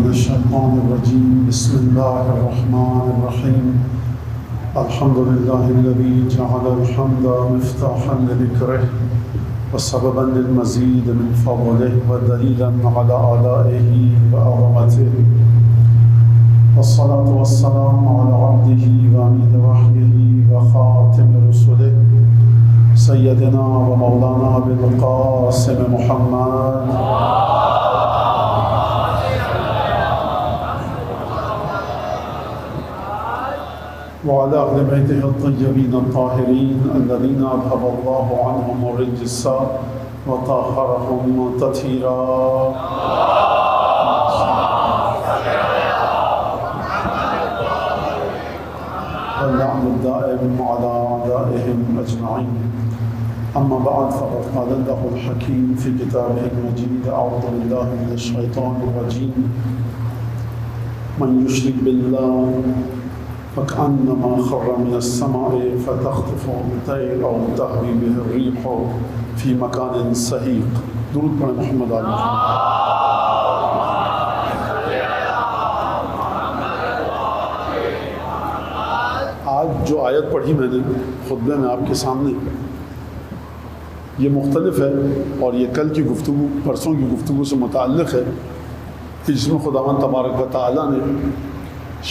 من الشيطان الرجيم. بسم الله الرحمن الرحيم. الحمد لله الذي جعل الحمد مفتاحا لذكره وسببا للمزيد من فضله ودليلا على آلائه وعظمته، والصلاة والسلام على عبده وأمين وحيه وخاتم رسله سيدنا ومولانا بالقاسم محمد وعلى أهل بيته الطيبين الطاهرين الذين أذهب الله عنهم الرجس وطهرهم تطهيرا. واللعن الدائم على أعدائهم أجمعين. أما بعد، فقد قال الله الحكيم في كتابه المجيد: أعوذ بالله من الشيطان الرجيم. من يشرك بالله فكأنما خر من السماء فتخطفه الطير أو تهوي به الريح في مكان سحيق. درود پڑھیں محمد علیہ. آج جو آیت پڑھی میں نے خطبے میں آپ کے سامنے، یہ مختلف ہے اور یہ کل کی گفتگو، پرسوں کی گفتگو سے متعلق ہے، کہ جس میں خداوند تبارک و تعالیٰ نے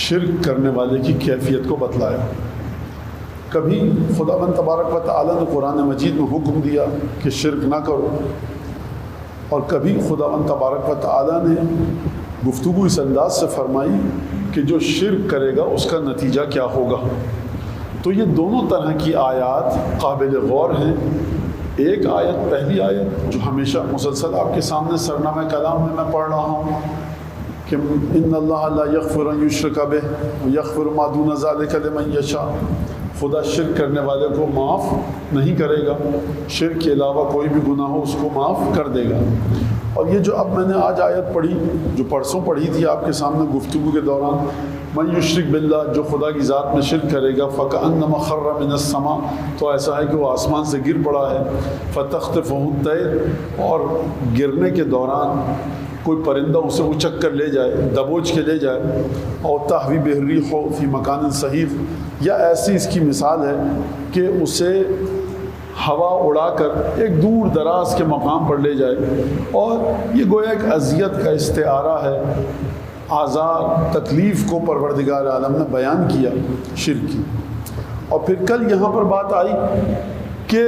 شرک کرنے والے کی کیفیت کو بتلایا. کبھی خداوند تبارک و تعالیٰ نے قرآن مجید میں حکم دیا کہ شرک نہ کرو، اور کبھی خداوند تبارک و تعالیٰ نے گفتگو اس انداز سے فرمائی کہ جو شرک کرے گا اس کا نتیجہ کیا ہوگا. تو یہ دونوں طرح کی آیات قابل غور ہیں. ایک آیت، پہلی آیت جو ہمیشہ مسلسل آپ کے سامنے سرنامہ کلام میں پڑھ رہا ہوں کہ ان اللہ لا یغفر ان یشرک بہ ویغفر ما دون ذلک لمن یشاء. خدا شرک کرنے والے کو معاف نہیں کرے گا، شرک کے علاوہ کوئی بھی گناہ ہو اس کو معاف کر دے گا. اور یہ جو اب میں نے آج آیت پڑھی، جو پرسوں پڑھی تھی آپ کے سامنے گفتگو کے دوران، من یشرک باللہ، جو خدا کی ذات میں شرک کرے گا، فکأنما خر من السماء، تو ایسا ہے کہ وہ آسمان سے گر پڑا ہے، فتخطفہ الطیر، اور گرنے کے دوران کوئی پرندہ اسے اچک کر لے جائے، دبوچ کے لے جائے، اور تہوی بہ الريح فی مکان صحیح، یا ایسی اس کی مثال ہے کہ اسے ہوا اڑا کر ایک دور دراز کے مقام پر لے جائے. اور یہ گویا ایک اذیت کا استعارہ ہے، آزار، تکلیف کو پروردگار عالم نے بیان کیا شرک کی. اور پھر کل یہاں پر بات آئی کہ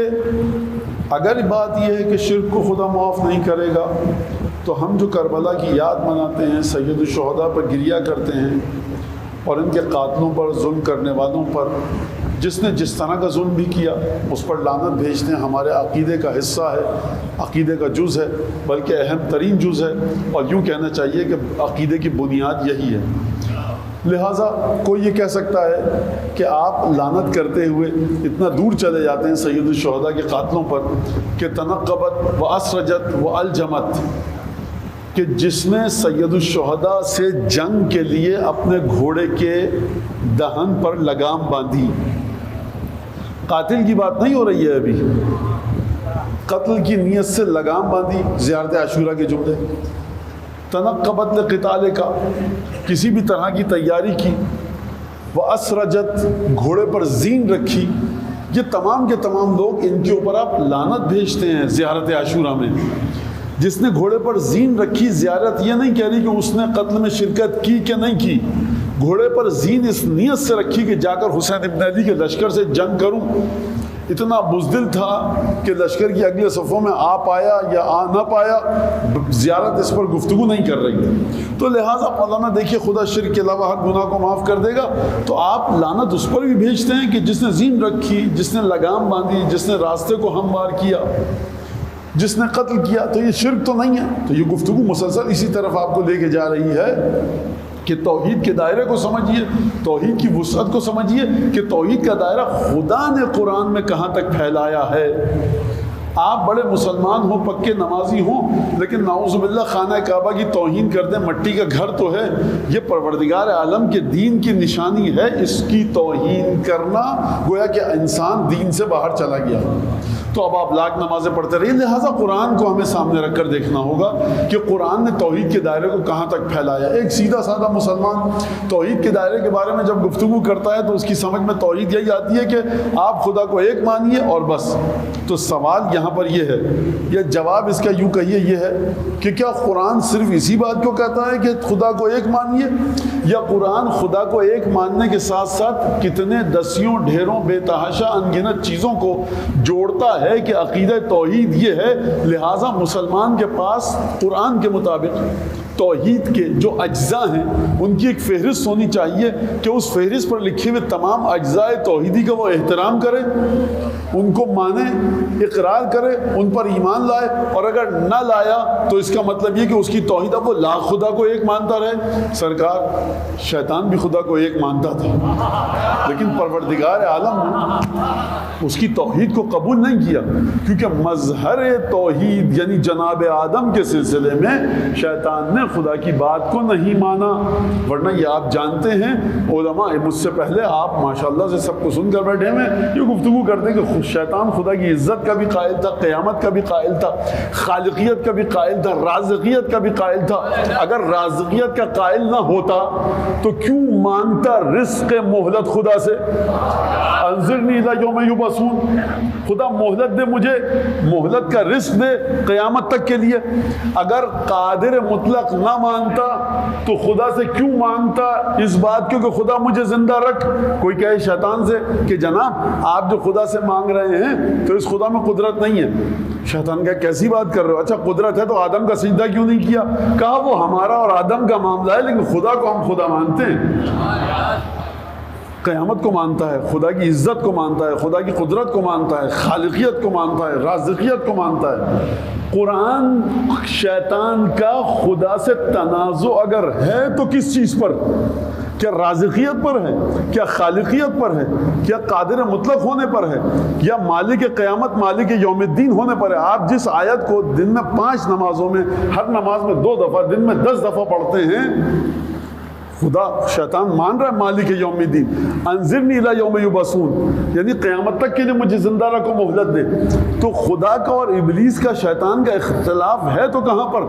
اگر بات یہ ہے کہ شرک کو خدا معاف نہیں کرے گا، تو ہم جو کربلا کی یاد مناتے ہیں، سید الشہداء پر گریہ کرتے ہیں، اور ان کے قاتلوں پر، ظلم کرنے والوں پر، جس نے جس طرح کا ظلم بھی کیا اس پر لعنت بھیجتے ہیں، ہمارے عقیدے کا حصہ ہے، عقیدے کا جز ہے، بلکہ اہم ترین جز ہے، اور یوں کہنا چاہیے کہ عقیدے کی بنیاد یہی ہے. لہٰذا کوئی یہ کہہ سکتا ہے کہ آپ لعنت کرتے ہوئے اتنا دور چلے جاتے ہیں سید الشہداء کے قاتلوں پر کہ تنقبت و اسرجت و الجمت، کہ جس نے سید الشہداء سے جنگ کے لیے اپنے گھوڑے کے دہن پر لگام باندھی. قاتل کی بات نہیں ہو رہی ہے ابھی، قتل کی نیت سے لگام باندھی، زیارت عاشورہ کے جملے. تنقبت لقتال کا، کسی بھی طرح کی تیاری کی. وہ اسرجت، گھوڑے پر زین رکھی. یہ تمام کے تمام لوگ، ان کے اوپر آپ لعنت بھیجتے ہیں زیارت عاشورہ میں. جس نے گھوڑے پر زین رکھی، زیارت یہ نہیں کہہ رہی کہ اس نے قتل میں شرکت کی کہ نہیں کی، گھوڑے پر زین اس نیت سے رکھی کہ جا کر حسین ابن علی کے لشکر سے جنگ کروں. اتنا بزدل تھا کہ لشکر کی اگلے صفوں میں آ پایا یا آ نہ پایا، زیارت اس پر گفتگو نہیں کر رہی. تو لہٰذا مولانا دیکھیے، خدا شرک کے علاوہ ہر گناہ کو معاف کر دے گا، تو آپ لعنت اس پر بھی بھیجتے ہیں کہ جس نے زین رکھی، جس نے لگام باندھی، جس نے راستے کو ہموار کیا، جس نے قتل کیا. تو یہ شرک تو نہیں ہے. تو یہ گفتگو مسلسل اسی طرف آپ کو لے کے جا رہی ہے کہ توحید کے دائرے کو سمجھیے، توحید کی وسعت کو سمجھیے کہ توحید کا دائرہ خدا نے قرآن میں کہاں تک پھیلایا ہے. آپ بڑے مسلمان ہوں، پکے نمازی ہوں، لیکن نعوذ باللہ خانہ کعبہ کی توہین کر دیں، مٹی کا گھر تو ہے، یہ پروردگار عالم کے دین کی نشانی ہے. اس کی توہین کرنا گویا کہ انسان دین سے باہر چلا گیا. تو اب آپ لاکھ نمازیں پڑھتے رہیے. لہٰذا قرآن کو ہمیں سامنے رکھ کر دیکھنا ہوگا کہ قرآن نے توحید کے دائرے کو کہاں تک پھیلایا. ایک سیدھا سادہ مسلمان توحید کے دائرے کے بارے میں جب گفتگو کرتا ہے تو اس کی سمجھ میں توحید یہی آتی ہے کہ آپ خدا کو ایک مانیے اور بس. تو سوال یہاں پر یہ ہے, یا جواب اس کا یوں کہیے یہ ہے کہ کیا قرآن صرف اسی بات کو کہتا ہے کہ خدا کو ایک مانیے, یا قرآن خدا کو ایک ماننے کے ساتھ ساتھ کتنے دسیوں ڈھیروں بے تحاشا انگنت چیزوں کو جوڑتا ہے کہ عقیدہ توحید یہ ہے. لہٰذا مسلمان کے پاس قرآن کے مطابق توحید کے جو اجزاء ہیں ان کی ایک فہرست ہونی چاہیے کہ اس فہرست پر لکھے ہوئے تمام اجزاء توحیدی کا وہ احترام کرے, ان کو مانے, اقرار کرے, ان پر ایمان لائے, اور اگر نہ لایا تو اس کا مطلب یہ کہ اس کی توحید, اب وہ لاکھ خدا کو ایک مانتا رہے. سرکار شیطان بھی خدا کو ایک مانتا تھا لیکن پروردگار عالم نے اس کی توحید کو قبول نہیں کیا, کیونکہ مظہر توحید یعنی جناب آدم کے سلسلے میں شیطان نے خدا کی بات کو نہیں مانا. ورنہ یہ آپ جانتے ہیں, علماء مجھ سے پہلے آپ ماشاءاللہ سے سب کو سن کر بیٹھے ہیں, یہ گفتگو کرتے کہ شیطان خدا کی عزت کا بھی قائل تھا, قیامت کا بھی قائل تھا, خالقیت کا بھی قائل تھا, رازقیت کا بھی قائل تھا. اگر رازقیت کا قائل نہ ہوتا تو کیوں مانگتا رزق مہلت خدا سے؟ انظرنی الی یوم یبعثون, خدا مہلت دے, مجھے مہلت کا رزق دے قیامت تک کے لیے. اگر قادر مطلق نہ مانتا تو خدا سے کیوں مانگتا اس بات کو کہ خدا مجھے زندہ رکھ؟ کوئی کہے شیطان سے کہ جناب آپ جو خدا سے مانگ رہے ہیں تو اس خدا میں قدرت نہیں ہے. شیطان کہا کیسی بات کر رہے ہو, اچھا قدرت ہے تو آدم کا سجدہ کیوں نہیں کیا؟ کہا وہ ہمارا اور آدم کا معاملہ ہے لیکن خدا کو ہم خدا مانتے ہیں. قیامت کو مانتا ہے, خدا کی عزت کو مانتا ہے, خدا کی قدرت کو مانتا ہے, خالقیت کو مانتا ہے, رازقیت کو مانتا ہے. قرآن شیطان کا خدا سے تنازع اگر ہے تو کس چیز پر؟ کیا رازقیت پر ہے, کیا خالقیت پر ہے, کیا قادر مطلق ہونے پر ہے, یا مالک قیامت مالک یوم الدین ہونے پر ہے؟ آپ جس آیت کو دن میں 5 نمازوں میں ہر نماز میں 2 دفعہ دن میں 10 دفعہ پڑھتے ہیں, خدا شیطان مان رہا ہے مالک یوم الدین, انظرنی الی یوم یبعثون, یعنی قیامت تک کے لیے مجھے زندہ رکھو, مہلت دے. تو خدا کا اور ابلیس کا شیطان کا اختلاف ہے تو کہاں پر؟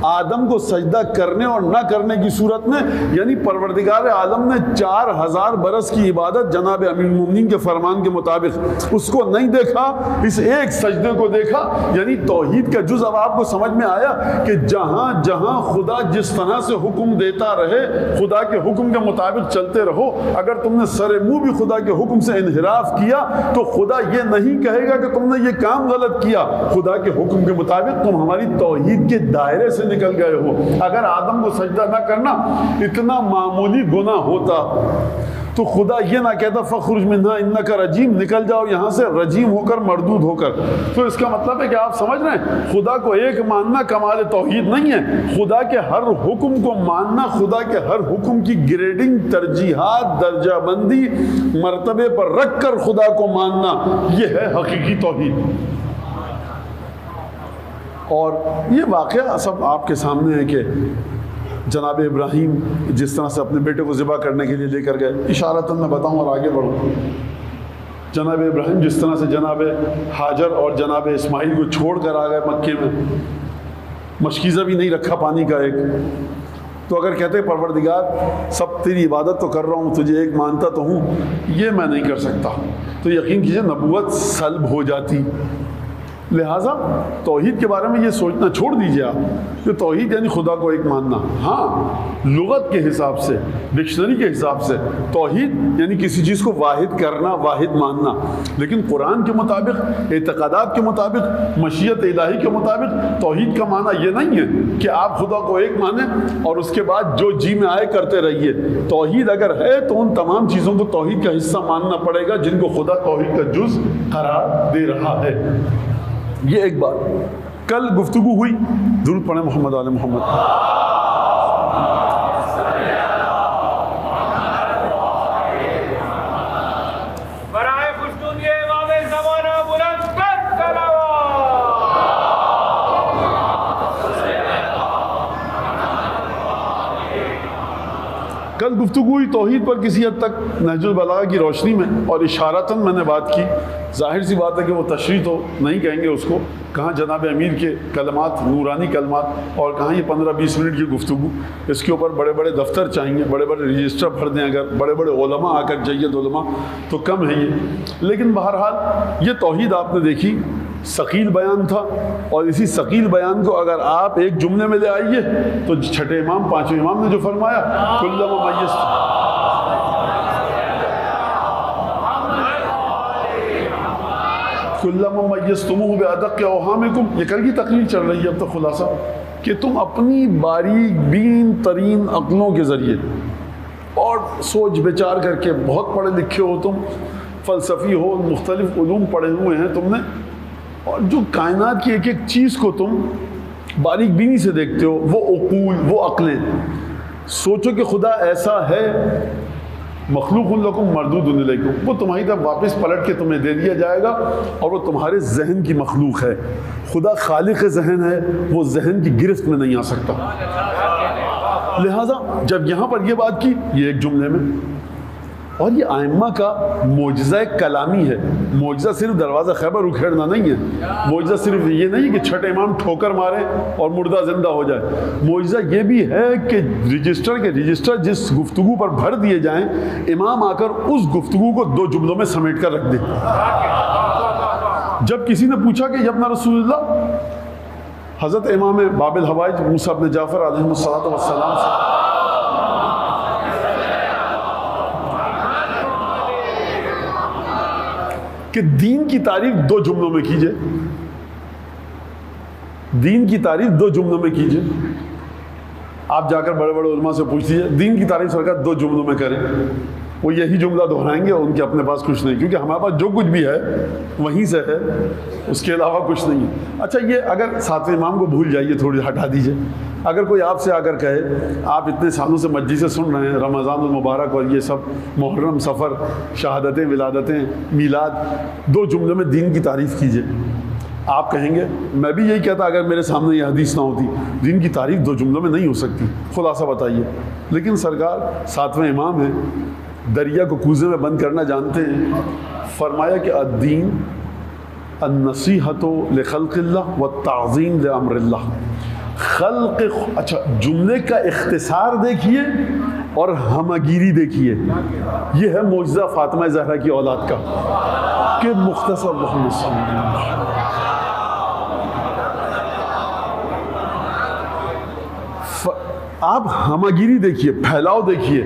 آدم کو سجدہ کرنے اور نہ کرنے کی صورت میں. یعنی پروردگار عالم نے 4000 برس کی عبادت جناب امیر المومنین کے فرمان کے مطابق اس کو نہیں دیکھا, اس ایک سجدے کو دیکھا. یعنی توحید کا جز اب آپ کو سمجھ میں آیا کہ جہاں جہاں خدا جس طرح سے حکم دیتا رہے خدا کے حکم کے مطابق چلتے رہو. اگر تم نے سر منہ بھی خدا کے حکم سے انحراف کیا تو خدا یہ نہیں کہے گا کہ تم نے یہ کام غلط کیا. خدا کے حکم کے مطابق تم ہماری توحید کے دائرے سے نکل گئے ہو. اگر آدم کو سجدہ نہ کرنا اتنا معمولی گناہ ہوتا تو خدا یہ نہ کہتا فخرج منہا انک رجیم, نکل جاؤ یہاں سے رجیم ہو کر, مردود ہو کر. تو اس کا مطلب ہے کہ آپ سمجھ رہے ہیں خدا کو ایک ماننا کمال توحید نہیں ہے. خدا کے ہر حکم کو ماننا, خدا کے ہر حکم کی گریڈنگ, ترجیحات, درجہ بندی مرتبے پر رکھ کر خدا کو ماننا, یہ ہے حقیقی توحید. اور یہ واقعہ سب آپ کے سامنے ہے کہ جناب ابراہیم جس طرح سے اپنے بیٹے کو ذبح کرنے کے لیے لے کر گئے, اشارتاً میں بتاؤں اور آگے بڑھوں. جناب ابراہیم جس طرح سے جناب حاجر اور جناب اسماعیل کو چھوڑ کر آ گئے مکے میں, مشکیزہ بھی نہیں رکھا پانی کا ایک. تو اگر کہتے پروردگار سب تیری عبادت تو کر رہا ہوں, تجھے ایک مانتا تو ہوں, یہ میں نہیں کر سکتا, تو یقین کیجئے نبوت سلب ہو جاتی. لہٰذا توحید کے بارے میں یہ سوچنا چھوڑ دیجئے آپ کہ توحید یعنی خدا کو ایک ماننا. ہاں لغت کے حساب سے, ڈکشنری کے حساب سے توحید یعنی کسی چیز کو واحد کرنا, واحد ماننا. لیکن قرآن کے مطابق, اعتقادات کے مطابق, مشیت الہی کے مطابق توحید کا معنی یہ نہیں ہے کہ آپ خدا کو ایک مانیں اور اس کے بعد جو جی میں آئے کرتے رہیے. توحید اگر ہے تو ان تمام چیزوں کو توحید کا حصہ ماننا پڑے گا جن کو خدا توحید کا جز قرار دے رہا ہے. یہ ایک بات. کل گفتگو ہوئی, درود پڑھیں محمد آل محمد. برائے خوشنودی امام زمانہ بلند کر کل گفتگو ہوئی توحید پر کسی حد تک نہج البلاغہ کی روشنی میں, اور اشارتاً میں نے بات کی ظاہر سی بات ہے کہ وہ تشریح تو نہیں کہیں گے اس کو، کہاں جناب امیر کے کلمات، نورانی کلمات، اور کہاں یہ 15-20 منٹ کی گفتگو، اس کے اوپر بڑے بڑے دفتر چاہیے، بڑے بڑے رجسٹر بھر دیں، اگر بڑے بڑے علماء آ کر جید علماء تو کم ہے یہ۔ لیکن بہرحال یہ توحید آپ نے دیکھی، ثقیل بیان تھا، اور اسی ثقیل بیان کو اگر آپ ایک جملے میں لے آئیے تو چھٹے امام، پانچویں امام نے جو فرمایا کلما میزت، کلما میزتموہ بأدق اوہامکم، یہ کل کی تقریر چل رہی ہے اب تک خلاصہ، کہ تم اپنی باریک بین ترین عقلوں کے ذریعے اور سوچ بچار کر کے، بہت پڑھے لکھے ہو تم، فلسفی ہو، مختلف علوم پڑھے ہوئے ہیں تم نے، اور جو کائنات کی ایک ایک چیز کو تم باریک بینی سے دیکھتے ہو، وہ عقول، وہ عقلیں، سوچو کہ خدا ایسا ہے، مخلوق لکم مردود الیکم، وہ تمہاری طرف واپس پلٹ کے تمہیں دے دیا جائے گا، اور وہ تمہارے ذہن کی مخلوق ہے۔ خدا خالق ذہن ہے، وہ ذہن کی گرفت میں نہیں آ سکتا۔ لہٰذا جب یہاں پر یہ بات کی، یہ ایک جملے میں، اور یہ ائمہ کا معجزہ کلامی ہے۔ معجزہ صرف دروازہ خیبر اکھیڑنا نہیں ہے، معجزہ صرف یہ نہیں کہ چھٹے امام ٹھوکر مارے اور مردہ زندہ ہو جائے، معجزہ یہ بھی ہے کہ رجسٹر کے رجسٹر جس گفتگو پر بھر دیے جائیں، امام آ کر اس گفتگو کو 2 جملوں میں سمیٹ کر رکھ دے۔ جب کسی نے پوچھا کہ ابن رسول اللہ، حضرت امام باب الحوائج موسیٰ بن جعفر علیہ السلام سے کہ دین کی تعریف 2 جملوں میں کیجئے، دین کی تعریف 2 جملوں میں کیجئے۔ آپ جا کر بڑے بڑے علماء سے پوچھ لیجیے، دین کی تعریف سرکار 2 جملوں میں کریں، وہ یہی جملہ دہرائیں گے، اور ان کے اپنے پاس کچھ نہیں، کیونکہ ہمارے پاس جو کچھ بھی ہے وہیں سے ہے، اس کے علاوہ کچھ نہیں ہے۔ اچھا، یہ اگر 7ویں امام کو بھول جائیے، تھوڑی ہٹا دیجئے، اگر کوئی آپ سے آ کر کہے، آپ اتنے سالوں سے مجلسیں سن رہے ہیں، رمضان المبارک اور یہ سب محرم، سفر، شہادتیں، ولادتیں، میلاد، 2 جملوں میں دین کی تعریف کیجئے، آپ کہیں گے میں بھی یہی کہتا اگر میرے سامنے یہ حدیث نہ ہوتی، دین کی تعریف 2 جملوں میں نہیں ہو سکتی، خلاصہ بتائیے۔ لیکن سرکار 7ویں امام ہیں، دریا کو کوزے میں بند کرنا جانتے ہیں، فرمایا کہ الدین النصیحۃ لخلق اللہ والتعظیم لامر اللہ۔ اچھا، جملے کا اختصار دیکھیے اور ہمگیری دیکھیے، یہ ہے معجزہ فاطمہ زہرا کی اولاد کا، کہ مختصر محمد صلی اللہ علیہ وسلم۔ آپ ہمگیری دیکھیے، پھیلاؤ دیکھیے،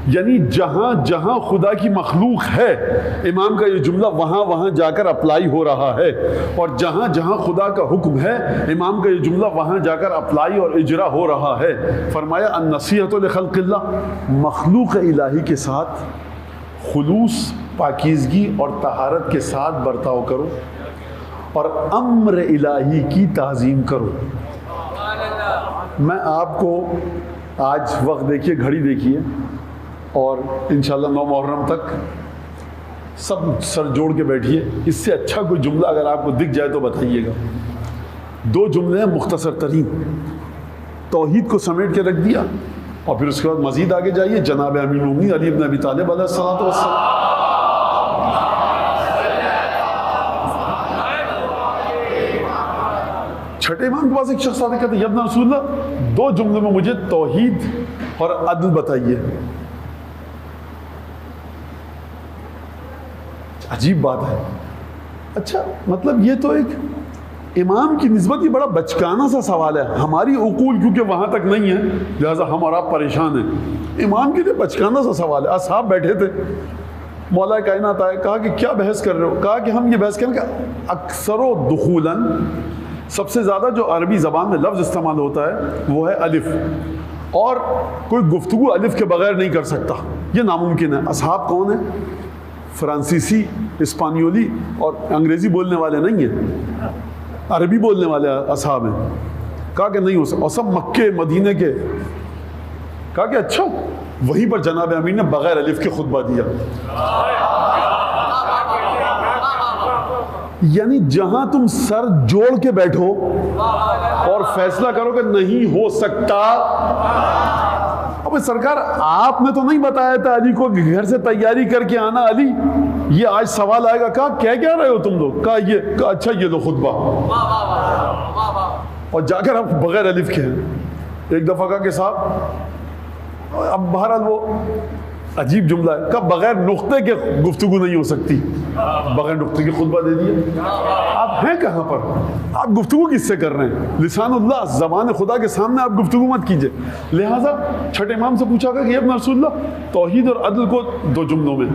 یعنی جہاں جہاں خدا کی مخلوق ہے، امام کا یہ جملہ وہاں وہاں جا کر اپلائی ہو رہا ہے، اور جہاں جہاں خدا کا حکم ہے، امام کا یہ جملہ وہاں جا کر اپلائی اور اجرا ہو رہا ہے۔ فرمایا النصیحۃ لخلق اللہ، مخلوق الہی کے ساتھ خلوص، پاکیزگی اور طہارت کے ساتھ برتاؤ کرو، اور امر الہی کی تعظیم کرو۔ میں آپ کو آج وقت دیکھیے، گھڑی دیکھیے، اور انشاءاللہ 9 محرم تک سب سر جوڑ کے بیٹھیے، اس سے اچھا کوئی جملہ اگر آپ کو دکھ جائے تو بتائیے گا۔ 2 جملے ہیں مختصر ترین، توحید کو سمیٹ کے رکھ دیا، اور پھر اس کے بعد مزید آگے جائیے، جناب امیر المومنین علی بن ابی طالب علیہ الصلوۃ والسلام۔ چھٹے امام کے پاس ایک شخص آتے کہتے ہیں، یا ابن رسول اللہ 2 جملوں میں مجھے توحید اور عدل بتائیے۔ عجیب بات ہے، اچھا مطلب یہ تو ایک امام کی نسبت یہ بڑا بچکانہ سا سوال ہے، ہماری عقول کیونکہ وہاں تک نہیں ہے لہٰذا ہم اور آپ پریشان ہیں، امام کے لیے بچکانہ سا سوال ہے۔ اصحاب بیٹھے تھے، مولا کائنات آئے، کہا کہ کیا بحث کر رہے ہو؟ کہا کہ ہم یہ بحث کریں کہ اکثر و دخولاً، سب سے زیادہ جو عربی زبان میں لفظ استعمال ہوتا ہے وہ ہے الف، اور کوئی گفتگو الف کے بغیر نہیں کر سکتا، یہ ناممکن ہے۔ اصحاب کون ہیں؟ فرانسیسی، اسپانیولی اور انگریزی بولنے والے نہیں ہیں، عربی بولنے والے اصحاب ہیں۔ کہا کہ نہیں ہو سکتا، اور سب مکے مدینے کے۔ کہا کہ اچھا، وہیں پر جناب امیر نے بغیر الف کے خطبہ دیا، یعنی جہاں تم سر جوڑ کے بیٹھو اور فیصلہ کرو کہ نہیں ہو سکتا۔ اب سرکار آپ نے تو نہیں بتایا تھا علی کو کہ گھر سے تیاری کر کے آنا، علی یہ آج سوال آئے گا، کہا کیا رہے ہو تم لوگ؟ کہا اچھا یہ لو خطبہ، اور جا کر ہم بغیر الف کے ہیں. ایک دفعہ کہا کہ صاحب، اب بہرحال وہ عجیب جملہ ہے، کہا بغیر نقطے کے گفتگو نہیں ہو سکتی، بغیر نقطے کی خطبہ دے دیا. آپ ہیں کہاں پر؟ آپ گفتگو کس سے کر رہے ہیں؟ لسان اللہ، زبان خدا کے سامنے آپ گفتگو مت کیجئے. لہٰذا چھٹے امام سے پوچھا کہ ابن رسول اللہ، توحید اور عدل کو 2 جملوں میں.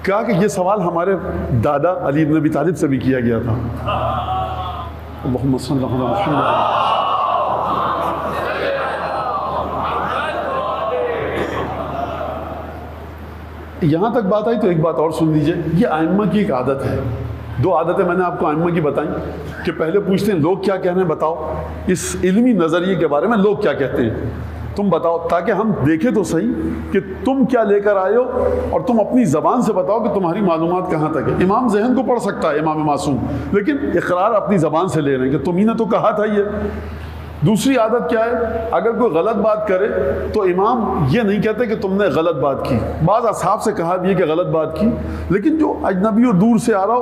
کہا کہ یہ سوال ہمارے دادا علی بن ابی طالب سے بھی کیا گیا تھا. اللہم صلی اللہ علیہ وسلم. یہاں تک بات آئی تو ایک بات اور سن لیجئے. یہ ائمہ کی ایک عادت ہے. 2 عادتیں میں نے آپ کو ائمہ کی بتائیں کہ پہلے پوچھتے ہیں لوگ کیا کہہ رہے ہیں، بتاؤ اس علمی نظریے کے بارے میں لوگ کیا کہتے ہیں، تم بتاؤ، تاکہ ہم دیکھیں تو صحیح کہ تم کیا لے کر آئے ہو، اور تم اپنی زبان سے بتاؤ کہ تمہاری معلومات کہاں تک ہے. امام ذہن کو پڑھ سکتا ہے، امام معصوم، لیکن اقرار اپنی زبان سے لے رہے ہیں کہ تم ہی نے تو کہا تھا یہ. دوسری عادت کیا ہے، اگر کوئی غلط بات کرے تو امام یہ نہیں کہتے کہ تم نے غلط بات کی. بعض اصحاب سے کہا بھی ہے کہ غلط بات کی، لیکن جو اجنبی اور دور سے آ رہا ہو،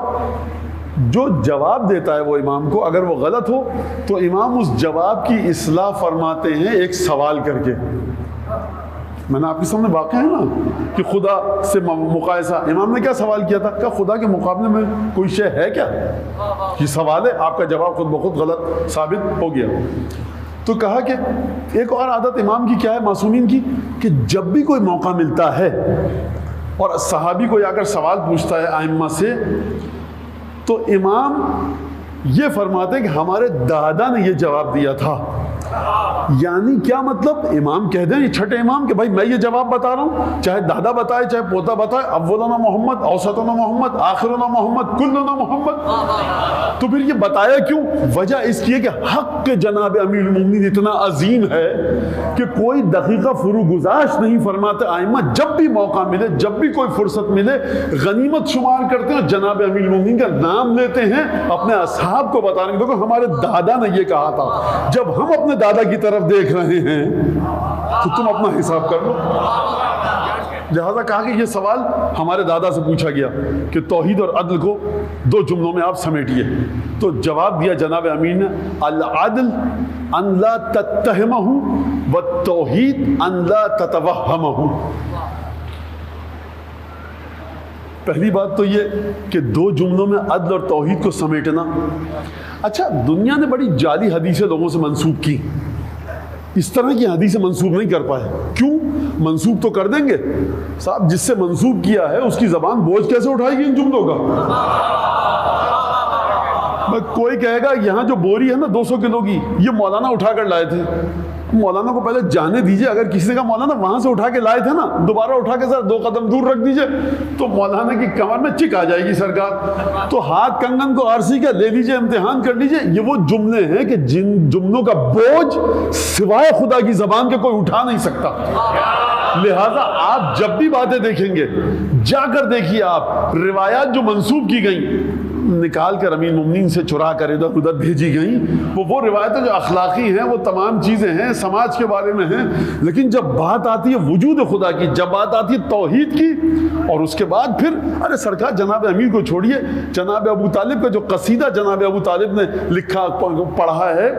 جو جواب دیتا ہے وہ امام کو، اگر وہ غلط ہو تو امام اس جواب کی اصلاح فرماتے ہیں ایک سوال کر کے. میں نے آپ کے سامنے واقع ہے نا کہ خدا سے مقایسہ، امام نے کیا سوال کیا تھا؟ کہ خدا کے مقابلے میں کوئی شے ہے کیا؟ یہ سوال ہے، آپ کا جواب خود بخود غلط ثابت ہو گیا. تو کہا کہ ایک اور عادت امام کی کیا ہے، معصومین کی، کہ جب بھی کوئی موقع ملتا ہے اور صحابی کوئی آ کر سوال پوچھتا ہے ائمہ سے، تو امام یہ فرماتے ہیں کہ ہمارے دادا نے یہ جواب دیا تھا. یعنی کیا مطلب؟ امام کہہ دیں، یہ چھٹے امام، کہ بھائی میں یہ جواب بتا رہا ہوں، چاہے دادا بتائے چاہے پوتا بتائے، اولنا محمد، اوسطنا محمد، آخرنا محمد، کلنا محمد. تو پھر یہ بتایا کیوں؟ وجہ اس کی ہے کہ حق جناب امیر المومنین اتنا عظیم ہے کہ کوئی دقیقہ فرو گزاش نہیں فرماتے. ائمہ جب بھی موقع ملے، جب بھی کوئی فرصت ملے، غنیمت شمار کرتے ہیں، جناب امیر المومنین کا نام لیتے ہیں اپنے اصحاب کو بتانے کے. دیکھو ہمارے دادا نے یہ کہا تھا. جب ہم اپنے دادا کی طرف دیکھ رہے ہیں تو تم اپنا حساب کر لو. لہذا کہا کہ یہ سوال ہمارے دادا سے پوچھا گیا کہ توحید اور عدل کو 2 جملوں میں آپ سمیٹیے. تو جواب دیا جناب امیر نے، العدل ان لا تتہمہ والتوحید ان لا تتوہمہ. پہلی بات تو یہ کہ 2 جملوں میں عدل اور توحید کو سمیٹنا. اچھا، دنیا نے بڑی جعلی حدیثیں لوگوں سے منسوب کی، اس طرح کی حدیثیں منسوب نہیں کر پائے. کیوں؟ منسوب تو کر دیں گے صاحب، جس سے منسوب کیا ہے اس کی زبان بوجھ کیسے اٹھائے گی ان جملوں کا؟ کوئی کہے گا یہاں جو بوری ہے نا 200 کلو کی، یہ مولانا اٹھا کر لائے تھے. مولانا کو پہلے جانے دیجئے. اگر کسی نے کہا مولانا وہاں سے اٹھا کے لائے تھے نا، دوبارہ اٹھا کے سر 2 قدم دور رکھ دیجئے، تو مولانا کی کمر میں چک آ جائے گی سرکار. تو ہاتھ کنگن کو عرصی کا لے لیجئے، امتحان کر لیجئے. یہ وہ جملے ہیں کہ جن جملوں کا بوجھ سوائے خدا کی زبان کے کوئی اٹھا نہیں سکتا. لہٰذا آپ جب بھی باتیں دیکھیں گے، جا کر دیکھیے آپ روایات جو منسوب کی گئیں، نکال کر امیر المومنین سے چرا کر ادھر ادھر بھیجی گئیں، وہ روایتیں جو اخلاقی ہیں، وہ تمام چیزیں ہیں، سماج کے بارے میں ہیں. لیکن جب بات آتی ہے وجود خدا کی، جب بات آتی ہے توحید کی، اور اس کے بعد پھر ارے سرکار جناب امیر کو چھوڑیے، جناب ابو طالب کا جو قصیدہ جناب ابو طالب نے لکھا پڑھا ہے،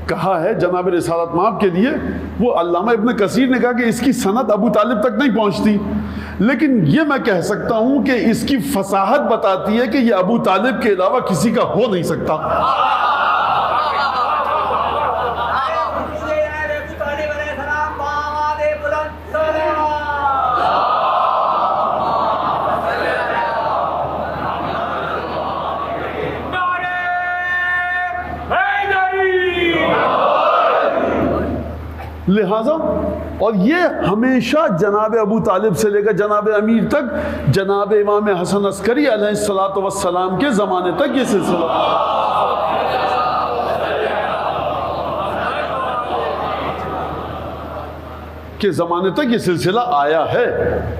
کہا ہے جناب رسالت مآب کے لیے، وہ علامہ ابن کثیر نے کہا کہ اس کی سند ابو طالب تک نہیں پہنچتی، لیکن یہ میں کہہ سکتا ہوں کہ اس کی فصاحت بتاتی ہے کہ یہ ابو طالب کے علاوہ کسی کا ہو نہیں سکتا. لہٰذا اور یہ ہمیشہ جناب ابو طالب سے لے کر جناب امیر تک، جناب امام حسن عسکری علیہ السلام کے زمانے تک یہ سلسلہ کے زمانے تک یہ سلسلہ آیا ہے.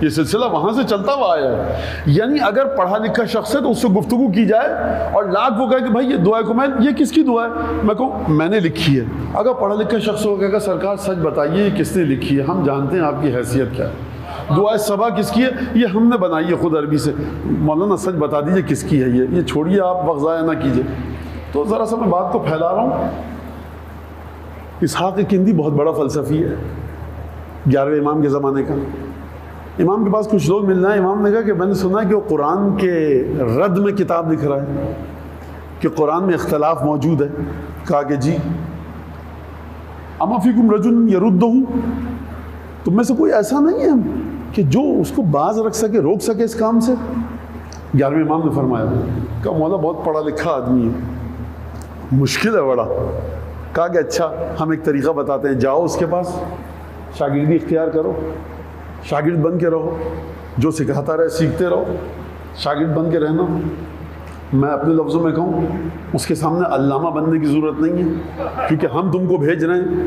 یہ سلسلہ وہاں سے چلتا ہوا آیا ہے. یعنی اگر پڑھا لکھا شخص ہے تو اس سے گفتگو کی جائے، اور لاکھ وہ کہے کہ بھائی یہ دعا کمیل یہ کس کی دعا ہے، میں کہوں میں نے لکھی ہے. اگر پڑھا لکھا شخص ہو کہے گا سرکار سچ بتائیے یہ کس نے لکھی ہے، ہم جانتے ہیں آپ کی حیثیت کیا ہے. دعائے صبا کس کی ہے؟ یہ ہم نے بنائی ہے خود عربی سے. مولانا سچ بتا دیجئے کس کی ہے یہ چھوڑیے آپ وقت ضائع نہ کیجئے. تو ذرا سا میں بات کو پھیلا رہا ہوں. اسحاق کندی بہت بڑا فلسفی ہے 11ویں امام کے زمانے کا. امام کے پاس کچھ لوگ ملنا ہے. امام نے کہا کہ میں نے سنا کہ وہ قرآن کے رد میں کتاب لکھ رہا ہے کہ قرآن میں اختلاف موجود ہے. کہا کہ جی اما فیکم رجل یردہ، تم میں سے کوئی ایسا نہیں ہے کہ جو اس کو باز رکھ سکے، روک سکے اس کام سے؟ 11ویں امام نے فرمایا کہ مولا بہت پڑھا لکھا آدمی ہے، مشکل ہے بڑا. کہا کہ اچھا ہم ایک طریقہ بتاتے ہیں، جاؤ اس کے پاس، شاگردی اختیار کرو، شاگرد بن کے رہو، جو سکھاتا رہے سیکھتے رہو، شاگرد بن کے رہنا. میں اپنے لفظوں میں کہوں اس کے سامنے علامہ بننے کی ضرورت نہیں ہے، کیونکہ ہم تم کو بھیج رہے ہیں.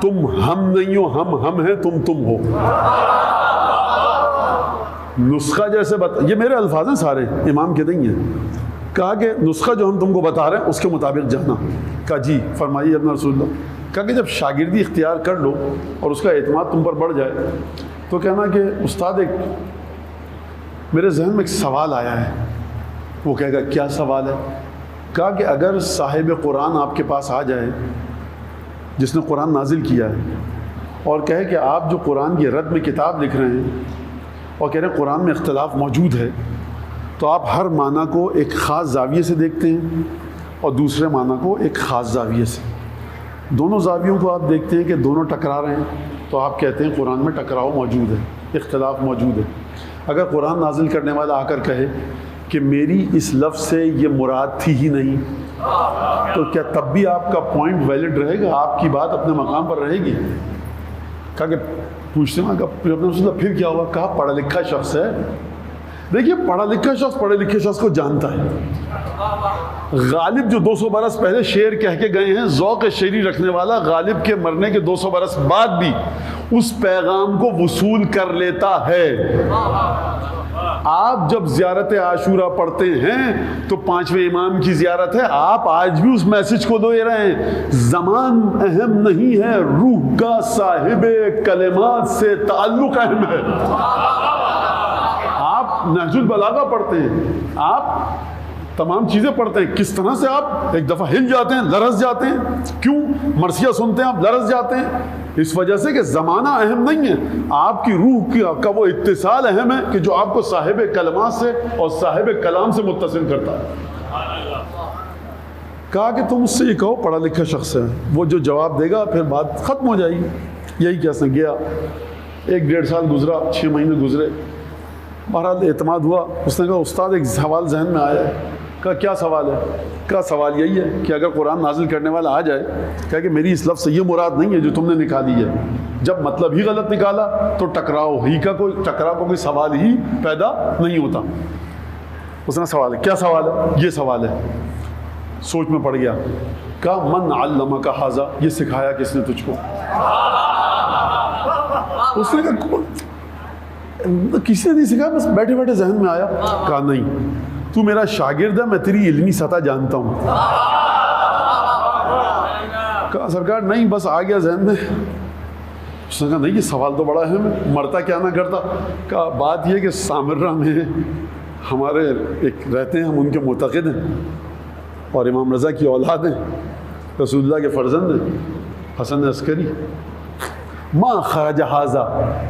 تم ہم نہیں ہو، ہم ہیں، تم ہو. نسخہ جیسے یہ میرے الفاظ ہیں سارے، امام کے نہیں ہیں. کہا کہ نسخہ جو ہم تم کو بتا رہے ہیں اس کے مطابق جانا. کہا جی فرمائیے اپنا رسول اللہ. کہا کہ جب شاگردی اختیار کر لو اور اس کا اعتماد تم پر بڑھ جائے تو کہنا کہ استاد ایک میرے ذہن میں ایک سوال آیا ہے. وہ کہے گا کیا سوال ہے؟ کہا کہ اگر صاحب قرآن آپ کے پاس آ جائے جس نے قرآن نازل کیا ہے اور کہے کہ آپ جو قرآن کی رد میں کتاب لکھ رہے ہیں اور کہہ رہے ہیں قرآن میں اختلاف موجود ہے، تو آپ ہر معنی کو ایک خاص زاویے سے دیکھتے ہیں اور دوسرے معنی کو ایک خاص زاویے سے. دونوں زاویوں کو آپ دیکھتے ہیں کہ دونوں ٹکرا رہے ہیں، تو آپ کہتے ہیں قرآن میں ٹکراؤ موجود ہے، اختلاف موجود ہے. اگر قرآن نازل کرنے والا آ کر کہے کہ میری اس لفظ سے یہ مراد تھی ہی نہیں، تو کیا تب بھی آپ کا پوائنٹ ویلڈ رہے گا؟ آپ کی بات اپنے مقام پر رہے گی؟ کہا کہ پوچھتے ہیں پھر کیا ہوا؟ کہا پڑھا لکھا شخص ہے. دیکھیے پڑھا لکھا شخص پڑھے لکھے شخص کو جانتا ہے. غالب جو 200 برس پہلے شعر کہہ کے گئے ہیں، ذوق شعری رکھنے والا غالب کے مرنے کے 200 برس بعد بھی اس پیغام کو وصول کر لیتا ہے. آپ جب زیارت عاشورہ پڑھتے ہیں تو 5ویں امام کی زیارت ہے، آپ آج بھی اس میسج کو دے رہے ہیں. زمان اہم نہیں ہے، روح کا صاحب کلمات سے تعلق اہم ہے. آپ نہج البلاغہ پڑھتے ہیں، آپ تمام چیزیں پڑھتے ہیں، کس طرح سے آپ ایک دفعہ ہل جاتے ہیں، لرز جاتے ہیں. کیوں؟ مرثیہ سنتے ہیں آپ لرز جاتے ہیں. اس وجہ سے کہ زمانہ اہم نہیں ہے، آپ کی روح کا وہ اتصال اہم ہے کہ جو آپ کو صاحب کلمات سے اور صاحب کلام سے متصل کرتا ہے. کہا کہ تم اس سے یہ کہو پڑھا لکھا شخص ہے، وہ جو جواب دے گا پھر بات ختم ہو جائے گی. یہی کیسا گیا، 1-1.5 سال گزرا، 6 مہینے گزرے، بہرحال اعتماد ہوا. اس نے کہا استاد ایک سوال ذہن میں آیا ہے. کہا کیا سوال ہے؟ کہا سوال یہی ہے کہ اگر قرآن نازل کرنے والا آ جائے، کہا کہ میری اس لفظ سے یہ مراد نہیں ہے جو تم نے نکالی ہے. جب مطلب ہی غلط نکالا تو ٹکراؤ کو کوئی سوال ہی پیدا نہیں ہوتا. اس نے سوال ہے، کیا سوال ہے؟ یہ سوال ہے. سوچ میں پڑ گیا. کہا من علمک ھذا، یہ سکھایا کس نے تجھ کو؟ اس نے کہا کسی نے نہیں سکھایا، بس بیٹھے بیٹھے ذہن میں آیا. کہا نہیں، تو میرا شاگرد ہے، میں تیری علمی سطح جانتا ہوں. کہا سرکار نہیں، بس آ گیا ذہن میں. اس نے کہا نہیں، یہ سوال تو بڑا اہم ہے، مرتا کیا نہ کرتا. کہا بات یہ کہ سامرہ میں ہمارے ایک رہتے ہیں، ہم ان کے معتقد ہیں اور امام رضا کی اولاد ہیں، رسول اللہ کے فرزند ہیں، حسن عسکری. ما خرج ھذا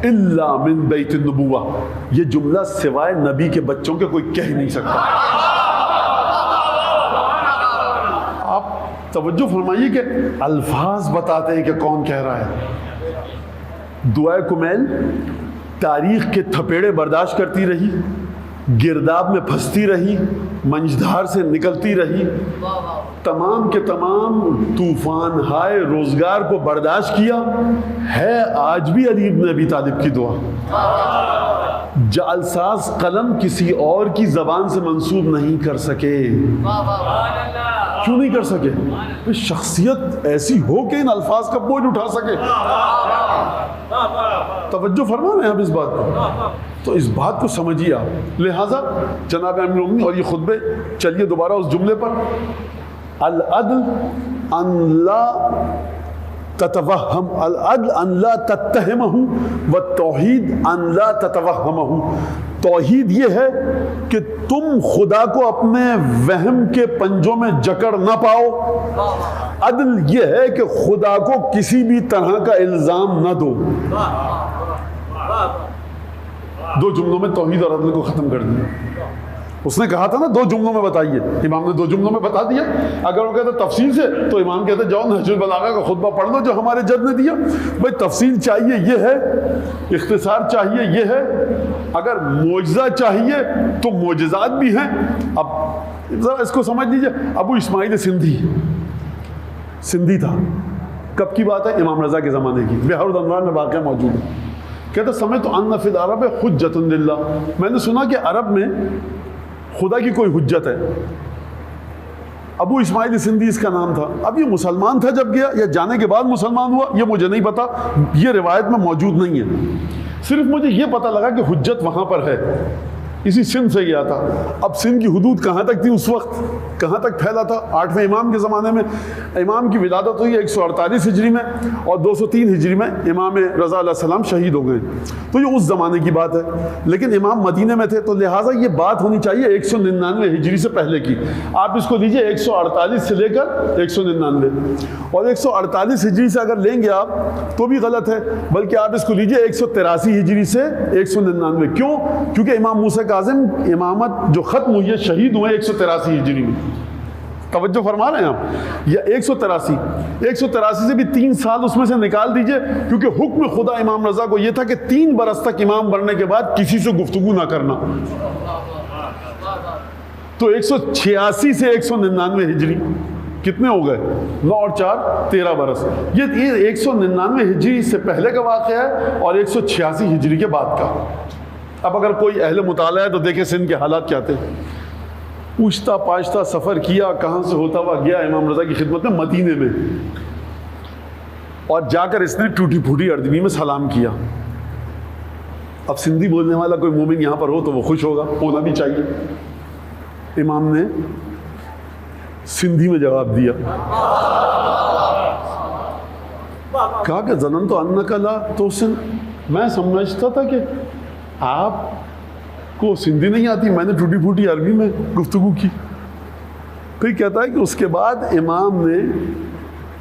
الا من بیت النبوہ، یہ جملہ سوائے نبی کے بچوں کے کوئی کہہ نہیں سکتا. آپ توجہ فرمائیے کہ الفاظ بتاتے ہیں کہ کون کہہ رہا ہے. دعائے کمیل تاریخ کے تھپیڑے برداشت کرتی رہی، گرداب میں پھنستی رہی، منجدھار سے نکلتی رہی، تمام کے تمام طوفان ہائے روزگار کو برداشت کیا. ہے آج بھی علی ابن ابی طالب کی دعا. جعلساز قلم کسی اور کی زبان سے منسوب نہیں کر سکے. کیوں نہیں کر سکے؟ شخصیت ایسی ہو کہ ان الفاظ کا بوجھ اٹھا سکے. توجہ فرما رہے ہیں آپ اس بات کو، تو اس بات کو سمجھیے آپ. لہذا جناب امیر المومنین، اور یہ خطبے چلیے دوبارہ اس جملے پر، العدل ان لا تتوہم العدل ان لا تتہمہ والتوحید ان لا تتوہمہ. توحید یہ ہے کہ تم خدا کو اپنے وہم کے پنجوں میں جکڑ نہ پاؤ. عدل یہ ہے کہ خدا کو کسی بھی طرح کا الزام نہ دو. دو جملوں میں توحید اور عدل کو ختم کر دیا. اس نے کہا تھا نا 2 جملوں میں بتائیے، امام نے 2 جملوں میں بتا دیا. اگر وہ کہتے تفصیل سے تو امام کہتے جاؤ نہج البلاغہ کا خطبہ پڑھ لو جو ہمارے جج نے دیا. بھائی تفصیل چاہیے یہ ہے، اختصار چاہیے یہ ہے. اگر معجزہ چاہیے تو معجزات بھی ہیں. اب ذرا اس کو سمجھ لیجیے. ابو اسماعیل سندھی تھا. کب کی بات ہے؟ امام رضا کے زمانے کی. بہار الانوار میں واقعہ موجود ہے. کہتا سمعت ان فی العرب حجۃ للہ، میں نے سنا کہ عرب میں خدا کی کوئی حجت ہے. ابو اسماعیل سندھی اس کا نام تھا. اب یہ مسلمان تھا جب گیا یا جانے کے بعد مسلمان ہوا یہ مجھے نہیں پتا، یہ روایت میں موجود نہیں ہے. صرف مجھے یہ پتا لگا کہ حجت وہاں پر ہے. اسی سندھ سے گیا تھا. اب سندھ کی حدود کہاں تک تھی اس وقت، کہاں تک پھیلا تھا؟ 8ویں امام کے زمانے میں. امام کی ولادت ہوئی 148 ہجری میں اور 203 ہجری میں امام رضا علیہ السلام شہید ہو گئے. تو یہ اس زمانے کی بات ہے. لیکن امام مدینے میں تھے تو لہٰذا یہ بات ہونی چاہیے 199 ہجری سے پہلے کی. آپ اس کو لیجئے 148 سے لے کر 199. اور 148 ہجری سے اگر لیں گے آپ تو بھی غلط ہے، بلکہ آپ اس کو لیجئے 183 ہجری سے 199. کیوں؟ کیونکہ امام موسیٰ کاظم امامت جو ختم ہوئی ہے شہید ہوئے 183 ہجری میں. توجہ فرما رہے ہیں آپ؟ یا 183 سے بھی 3 سال اس میں سے نکال دیجئے، کیونکہ حکم خدا امام رضا کو یہ تھا کہ 3 برس تک امام بننے کے بعد کسی سے گفتگو نہ کرنا. تو 186 سے 199 ہجری کتنے ہو گئے؟ 9 اور 4 13 برس. یہ 199 ہجری سے پہلے کا واقعہ ہے اور 186 ہجری کے بعد کا. اب اگر کوئی اہل مطالعہ ہے تو دیکھیں سندھ کے حالات کیا تھے. پوچھتا پاچھتا سفر کیا، کہاں سے ہوتا ہوا گیا امام رضا کی خدمت میں مدینے میں، اور جا کر اس نے ٹوٹی پھوٹی عربی میں سلام کیا. اب سندھی بولنے والا کوئی مومن یہاں پر ہو تو وہ خوش ہوگا، ہونا بھی چاہیے. امام نے سندھی میں جواب دیا، کہا کہ ظننت انک لا تحسن، میں سمجھتا تھا کہ آپ کو سندھی نہیں آتی، میں نے ٹوٹی پھوٹی عربی میں گفتگو کی. پھر کہتا ہے کہ اس کے بعد امام نے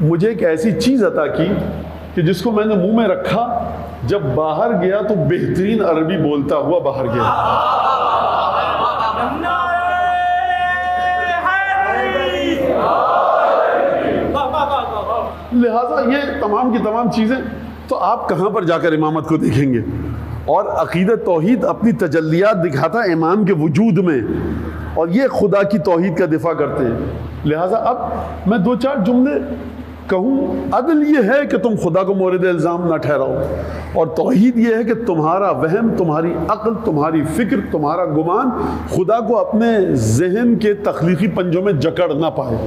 مجھے ایک ایسی چیز عطا کی کہ جس کو میں نے منہ میں رکھا، جب باہر گیا تو بہترین عربی بولتا ہوا باہر گیا. لہٰذا یہ تمام کی تمام چیزیں تو آپ کہاں پر جا کر امامت کو دیکھیں گے. اور عقیدت توحید اپنی تجلیات دکھاتا ہے امام کے وجود میں، اور یہ خدا کی توحید کا دفاع کرتے ہیں. لہٰذا اب میں 2-4 جملے کہوں. عدل یہ ہے کہ تم خدا کو مورد الزام نہ ٹھہراؤ، اور توحید یہ ہے کہ تمہارا وہم، تمہاری عقل، تمہاری فکر، تمہارا گمان خدا کو اپنے ذہن کے تخلیقی پنجوں میں جکڑ نہ پائے.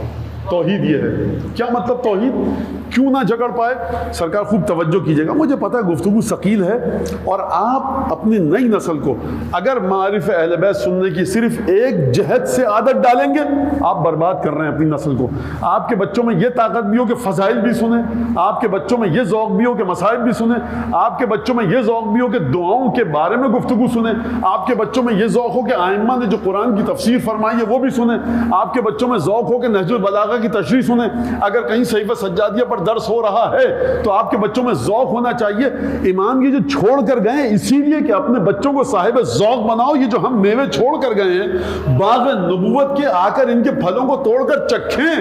توحید یہ ہے. کیا مطلب توحید؟ کیوں نہ جکڑ پائے؟ سرکار خوب توجہ کیجئے گا. مجھے پتہ ہے گفتگو ثقیل ہے، اور آپ اپنی نئی نسل کو اگر معارف اہل بیت سننے کی صرف ایک جہت سے عادت ڈالیں گے آپ برباد کر رہے ہیں اپنی نسل کو. آپ کے بچوں میں یہ طاقت بھی ہو کہ فضائل بھی سنیں، آپ کے بچوں میں یہ ذوق بھی ہو کہ مصائب بھی سنیں، آپ کے بچوں میں یہ ذوق بھی ہو کہ دعاؤں کے بارے میں گفتگو سنیں، آپ کے بچوں میں یہ ذوق ہو کہ ائمہ نے جو قرآن کی تفسیر فرمائی ہے وہ بھی سنیں، آپ کے بچوں میں ذوق ہو کہ نہج البلاغہ کی تشریح سنیں. اگر کہیں صحیفہ سجادیہ پر درس ہو رہا ہے تو آپ کے بچوں میں ذوق ہونا چاہیے. امام یہ جو چھوڑ کر گئے اسی لیے کہ اپنے بچوں کو صاحب ذوق بناؤ. یہ جو ہم میوے چھوڑ کر گئے ہیں باغ نبوت کے، آ کر ان کے پھلوں کو توڑ کر چکھیں،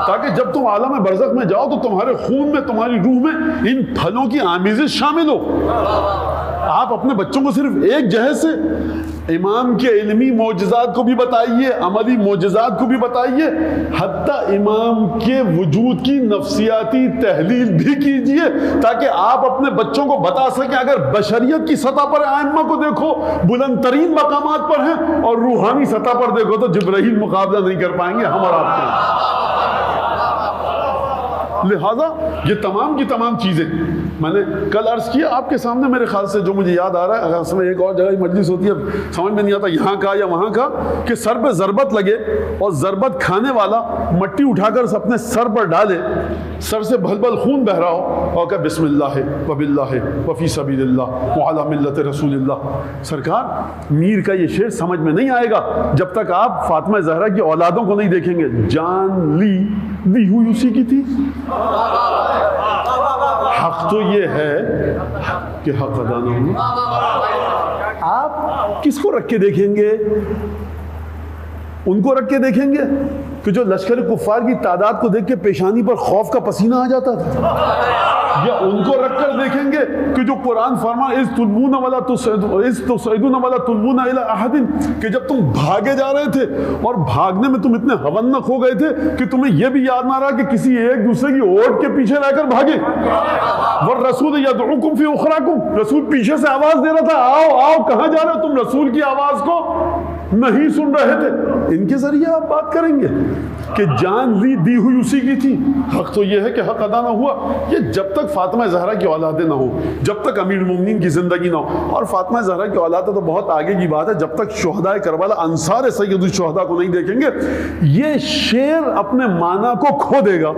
تاکہ جب تم عالم برزخ میں جاؤ تو تمہارے خون میں، تمہاری روح میں ان پھلوں کی آمیزش شامل ہو. آپ اپنے بچوں کو صرف ایک جہت سے امام کے علمی معجزات کو بھی بتائیے، عملی معجزات کو بھی بتائیے، حتیٰ امام کے وجود کی نفسیاتی تحلیل بھی کیجیے، تاکہ آپ اپنے بچوں کو بتا سکیں اگر بشریت کی سطح پر ائمہ کو دیکھو بلند ترین مقامات پر ہیں، اور روحانی سطح پر دیکھو تو جبرائیل مقابلہ نہیں کر پائیں گے ہم اور آپ کے. لہٰذا یہ تمام کی تمام چیزیں میں نے کل عرض کیا آپ کے سامنے، میرے خیال سے جو مجھے یاد آ رہا ہے، اگر اس میں ایک اور جگہ مجلس ہوتی ہے سمجھ میں نہیں آتا یہاں کا یا وہاں کا، کہ سر پہ ضربت لگے اور ضربت کھانے والا مٹی اٹھا کر اپنے سر پر ڈالے، سر سے بھل بھل خون بہ رہا ہو اور کہ بسم اللہ وباللہ وفی سبیل اللہ وعلی ملت رسول اللہ. سرکار میر کا یہ شعر سمجھ میں نہیں آئے گا جب تک آپ فاطمہ زہرا کی اولادوں کو نہیں دیکھیں گے. جان دی ہوئی اسی کی تھی. حق تو یہ ہے کہ حق ادا نہ ہو. آپ کس کو رکھ کے دیکھیں گے؟ ان کو رکھ کے دیکھیں گے کہ جو لشکر کفار کی تعداد کو دیکھ کے پیشانی پر خوف کا پسینہ آ جاتا تھا، یا ان کو رکھ کر دیکھیں گے کہ جو قرآن فرما اذ تلبون ولا تصعدون ولا تلبون الی احد، کہ جب تم بھاگے جا رہے تھے اور بھاگنے میں تم اتنے ہونق ہو گئے تھے کہ تمہیں یہ بھی یاد نہ رہا کہ کسی ایک دوسرے کی اوٹ کے پیچھے رہ کر بھاگے. والرسول یدعوکم فی اخراکم، رسول پیچھے سے آواز دے رہا تھا آؤ آؤ، کہاں جا رہے ہو تم؟ رسول کی آواز کو نہیں سن رہے تھے. ان کے ذریعے آپ بات کریں گے کہ جان دی ہوئی اسی کی تھی. حق تو یہ ہے کہ حق ادا نہ ہوا. یہ جب تک فاطمہ زہرا کی اولادیں نہ ہوں، جب تک امیر المومنین کی زندگی نہ ہو، اور فاطمہ زہرا کی اولادیں تو بہت آگے کی بات ہے، جب تک شہدائے کربلا انصار سید الشہداء کو نہیں دیکھیں گے یہ شعر اپنے معنی کو کھو دے گا.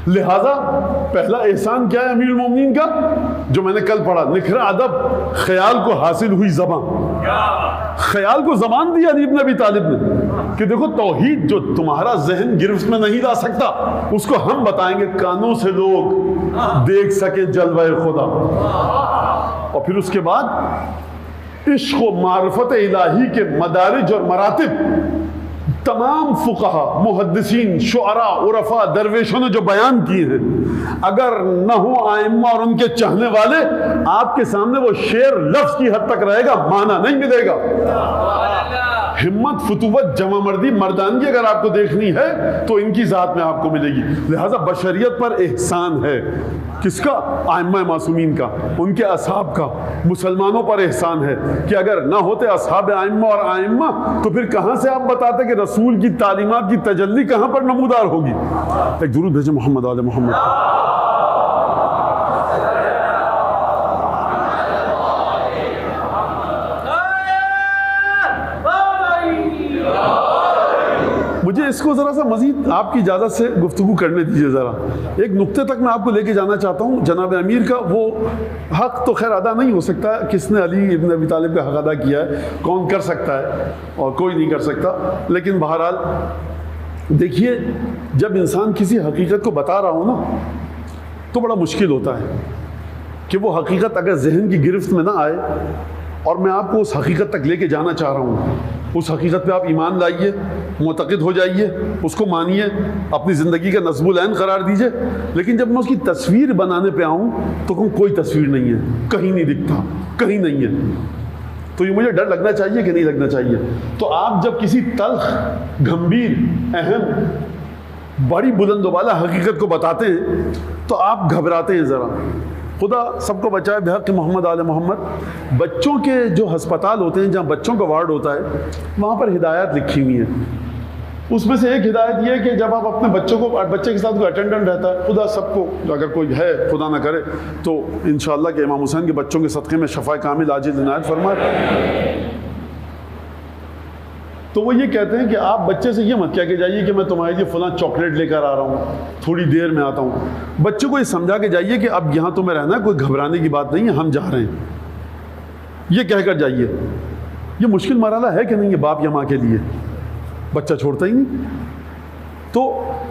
لہذا پہلا احسان کیا ہے امیر المومنین کا، جو میں نے کل پڑھا، نکھرا ادب، خیال کو حاصل ہوئی زبان. خیال کو زبان دیا علی ابن ابی طالب نے کہ دیکھو توحید جو تمہارا ذہن گرفت میں نہیں لا سکتا اس کو ہم بتائیں گے، کانوں سے لوگ دیکھ سکے جلوہ خدا. اور پھر اس کے بعد عشق و معرفت الہی کے مدارج اور مراتب تمام فقہا، محدثین، شعراء، عرفاء، درویشوں نے جو بیان کیے ہیں، اگر نہ ہو ائمہ اور ان کے چاہنے والے، آپ کے سامنے وہ شعر لفظ کی حد تک رہے گا، معنی نہیں ملے گا. ہمت، فتوت، جمع مردی، مردانگی اگر آپ کو دیکھنی ہے تو ان کی ذات میں آپ کو ملے گی. لہذا بشریت پر احسان ہے. کس کا؟ ائمہ معصومین کا، ان کے اصحاب کا. مسلمانوں پر احسان ہے کہ اگر نہ ہوتے اصحاب ائمہ اور ائمہ تو پھر کہاں سے آپ بتاتے کہ رسول کی تعلیمات کی تجلی کہاں پر نمودار ہوگی. ایک درود بھیجیں محمد آل محمد. مجھے اس کو ذرا سا مزید آپ کی اجازت سے گفتگو کرنے دیجیے. ذرا ایک نقطے تک میں آپ کو لے کے جانا چاہتا ہوں. جناب امیر کا وہ حق تو خیر ادا نہیں ہو سکتا، کس نے علی ابن ابی طالب کا حق ادا کیا ہے، کون کر سکتا ہے اور کوئی نہیں کر سکتا. لیکن بہرحال دیکھیے، جب انسان کسی حقیقت کو بتا رہا ہو نا تو بڑا مشکل ہوتا ہے کہ وہ حقیقت اگر ذہن کی گرفت میں نہ آئے، اور میں آپ کو اس حقیقت تک لے کے جانا چاہ رہا ہوں. اس حقیقت پہ آپ ایمان لائیے، معتقد ہو جائیے، اس کو مانیے، اپنی زندگی کا نصب العین قرار دیجئے. لیکن جب میں اس کی تصویر بنانے پہ آؤں تو کوئی تصویر نہیں ہے، کہیں نہیں دکھتا، کہیں نہیں ہے. تو یہ مجھے ڈر لگنا چاہیے کہ نہیں لگنا چاہیے. تو آپ جب کسی تلخ، گھمبیر، اہم، بڑی بلند و بالا حقیقت کو بتاتے ہیں تو آپ گھبراتے ہیں ذرا. خدا سب کو بچائے بحق محمد آل محمد. بچوں کے جو ہسپتال ہوتے ہیں، جہاں بچوں کا وارڈ ہوتا ہے، وہاں پر ہدایات لکھی ہوئی ہیں. اس میں سے ایک ہدایت یہ ہے کہ جب آپ اپنے بچے کے ساتھ کوئی اٹینڈنٹ رہتا ہے، خدا سب کو اگر کوئی ہے خدا نہ کرے تو انشاءاللہ کہ امام حسین کے بچوں کے صدقے میں شفاء کامل عاجل عنایت فرمائے. تو وہ یہ کہتے ہیں کہ آپ بچے سے یہ مت کہہ کے جائیے کہ میں تمہارے لیے فلاں چاکلیٹ لے کر آ رہا ہوں، تھوڑی دیر میں آتا ہوں. بچے کو یہ سمجھا کے جائیے کہ اب یہاں تمہیں رہنا ہے، کوئی گھبرانے کی بات نہیں ہے، ہم جا رہے ہیں. یہ کہہ کر جائیے. یہ مشکل مرحلہ ہے کہ نہیں ہے باپ یا ماں کے لیے؟ بچہ چھوڑتا ہی نہیں. تو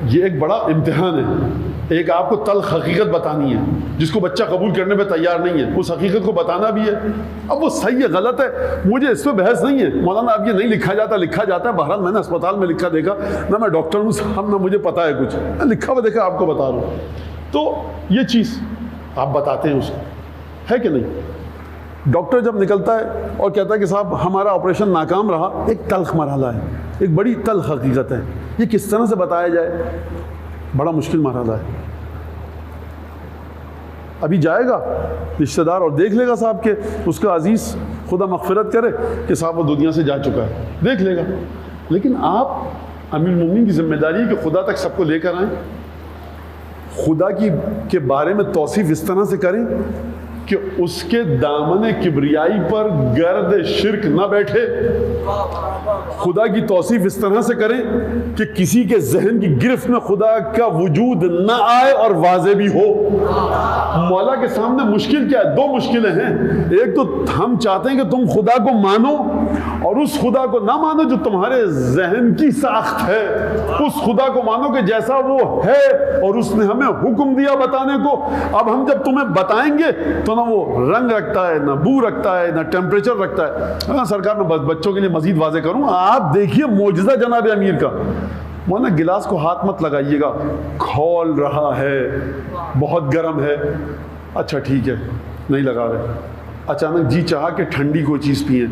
یہ ایک بڑا امتحان ہے. ایک آپ کو تلخ حقیقت بتانی ہے جس کو بچہ قبول کرنے پہ تیار نہیں ہے، اس حقیقت کو بتانا بھی ہے. اب وہ صحیح ہے غلط ہے مجھے اس پہ بحث نہیں ہے. مولانا اب یہ نہیں لکھا جاتا ہے. بہرحال میں نے اسپتال میں لکھا دیکھا، نہ میں ڈاکٹر ہوں صاحب، نہ مجھے پتا ہے کچھ، میں لکھا ہوا دیکھا آپ کو بتا رہا ہوں. تو یہ چیز آپ بتاتے ہیں اس کو، ہے کہ نہیں؟ ڈاکٹر جب نکلتا ہے اور کہتا ہے کہ صاحب ہمارا آپریشن ناکام رہا، ایک تلخ مرحلہ ہے، ایک بڑی تلخ حقیقت ہے. یہ کس طرح سے بتایا جائے؟ بڑا مشکل مرحلہ ہے. ابھی جائے گا رشتہ دار اور دیکھ لے گا صاحب کہ اس کا عزیز خدا مغفرت کرے کہ صاحب وہ دنیا سے جا چکا ہے، دیکھ لے گا. لیکن آپ امیر المومنین کی ذمہ داری ہے کہ خدا تک سب کو لے کر آئیں. خدا کے بارے میں توصیف اس طرح سے کریں کہ اس کے دامن کبریائی پر گرد شرک نہ بیٹھے. خدا کی توصیف اس طرح سے کریں کہ کسی کے ذہن کی گرفت میں خدا کا وجود نہ آئے اور واضح بھی ہو. مولا کے سامنے مشکل کیا ہے؟ 2 مشکلیں ہیں. ایک تو ہم چاہتے ہیں کہ تم خدا کو مانو اور اس خدا کو نہ مانو جو تمہارے ذہن کی ساخت ہے. اس خدا کو مانو کہ جیسا وہ ہے اور اس نے ہمیں حکم دیا بتانے کو. اب ہم جب تمہیں بتائیں گے تو نہ وہ رنگ رکھتا ہے، نہ بو رکھتا ہے، نہ ٹیمپریچر رکھتا ہے. ہاں سرکار میں بچوں کے لیے مزید واضح کروں، آپ دیکھیے معجزہ جناب امیر کا. مولانا گلاس کو ہاتھ مت لگائیے گا، کھول رہا ہے، بہت گرم ہے. اچھا ٹھیک ہے نہیں لگا رہے. اچانک جی چاہا کہ ٹھنڈی کوئی چیز پئیں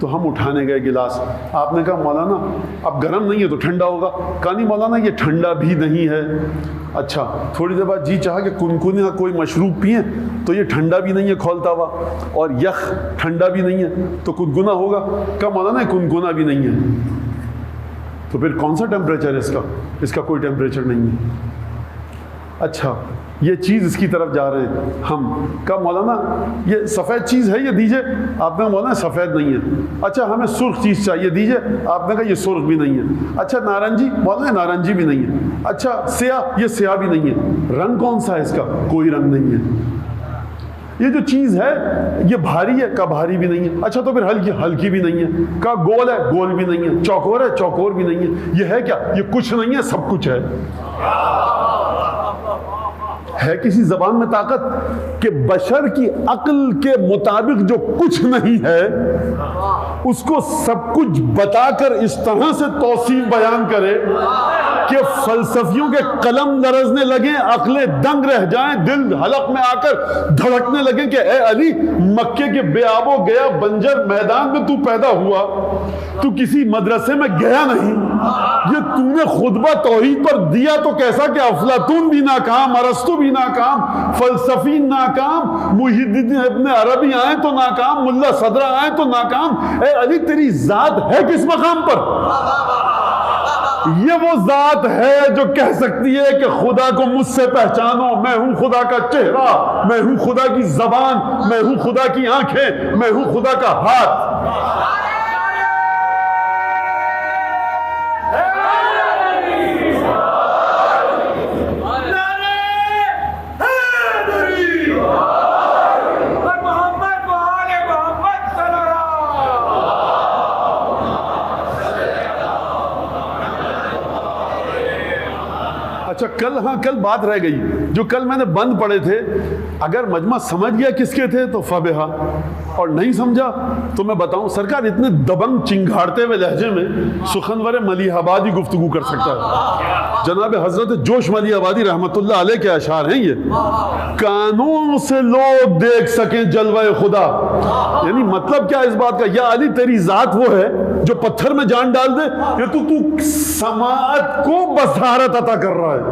تو ہم اٹھانے گئے گلاس. آپ نے کہا مولانا اب گرم نہیں ہے تو ٹھنڈا ہوگا. کہا نہیں مولانا یہ ٹھنڈا بھی نہیں ہے. اچھا تھوڑی دیر بعد جی چاہا کہ کنکنا کوئی مشروب پئیں تو یہ ٹھنڈا بھی نہیں ہے کھولتا ہوا، اور یخ ٹھنڈا بھی نہیں ہے تو کنکنا ہوگا. کہا مولانا کنکنا بھی نہیں ہے. تو پھر کون سا ٹیمپریچر ہے اس کا؟ اس کا کوئی ٹیمپریچر نہیں ہے. اچھا یہ چیز اس کی طرف جا رہے ہیں ہم. کہا مولانا یہ سفید چیز ہے یہ دیجئے. آپ نے کہا مولانا سفید نہیں ہے. اچھا ہمیں سرخ چیز چاہیے دیجئے. آپ نے کہا یہ سرخ بھی نہیں ہے. اچھا نارنجی؟ مولانا نارنجی بھی نہیں ہے. اچھا سیاہ؟ یہ سیاہ بھی نہیں ہے. رنگ کون سا ہے اس کا؟ کوئی رنگ نہیں ہے. یہ جو چیز ہے یہ بھاری ہے؟ کہا بھاری بھی نہیں ہے. اچھا تو پھر ہلکی؟ ہلکی بھی نہیں ہے. کہا گول ہے؟ گول بھی نہیں ہے. چوکور ہے؟ چوکور بھی نہیں ہے. یہ ہے کیا؟ یہ کچھ نہیں ہے، سب کچھ ہے. ہے کسی زبان میں طاقت کہ بشر کی عقل کے مطابق جو کچھ نہیں ہے اس کو سب کچھ بتا کر اس طرح سے توصیف بیان کرے کہ فلسفیوں کے قلم لرزنے لگیں، عقلیں دنگ رہ جائیں، دل حلق میں آ کر دھڑکنے لگیں کہ اے علی مکے کے بے آب و گیا بنجر میدان میں تو پیدا ہوا، تو کسی مدرسے میں گیا نہیں. یہ تو نے خطبہ توحید پر دیا تو کیسا کہ افلاطون بھی ناکام، ارسطو بھی ناکام، فلسفی ناکام، محی الدین ابن عربی آئیں تو ناکام، ملا صدرہ آئیں تو ناکام. اے علی تیری ذات ہے کس مقام پر؟ یہ وہ ذات ہے جو کہہ سکتی ہے کہ خدا کو مجھ سے پہچانو، میں ہوں خدا کا چہرہ، میں ہوں خدا کی زبان، میں ہوں خدا کی آنکھیں، میں ہوں خدا کا ہاتھ. اچھا کل بات رہ گئی جو کل میں نے بند پڑے تھے. اگر مجمع سمجھ گیا کس کے تھے تو فبہا، اور نہیں سمجھا تو میں بتاؤں سرکار اتنے دبنگ چنگھاڑتے ہوئے لہجے میں سخنور ملیح آبادی گفتگو کر سکتا ہے. جناب حضرت جوش ملیح آبادی رحمت اللہ علیہ کے اشعار ہیں یہ. کانوں سے لوگ دیکھ سکیں جلوہ خدا، یعنی مطلب کیا اس بات کا؟ یا علی تیری ذات وہ ہے جو پتھر میں جان ڈال دے، یا تو سماعت کو بصارت عطا کر رہا ہے.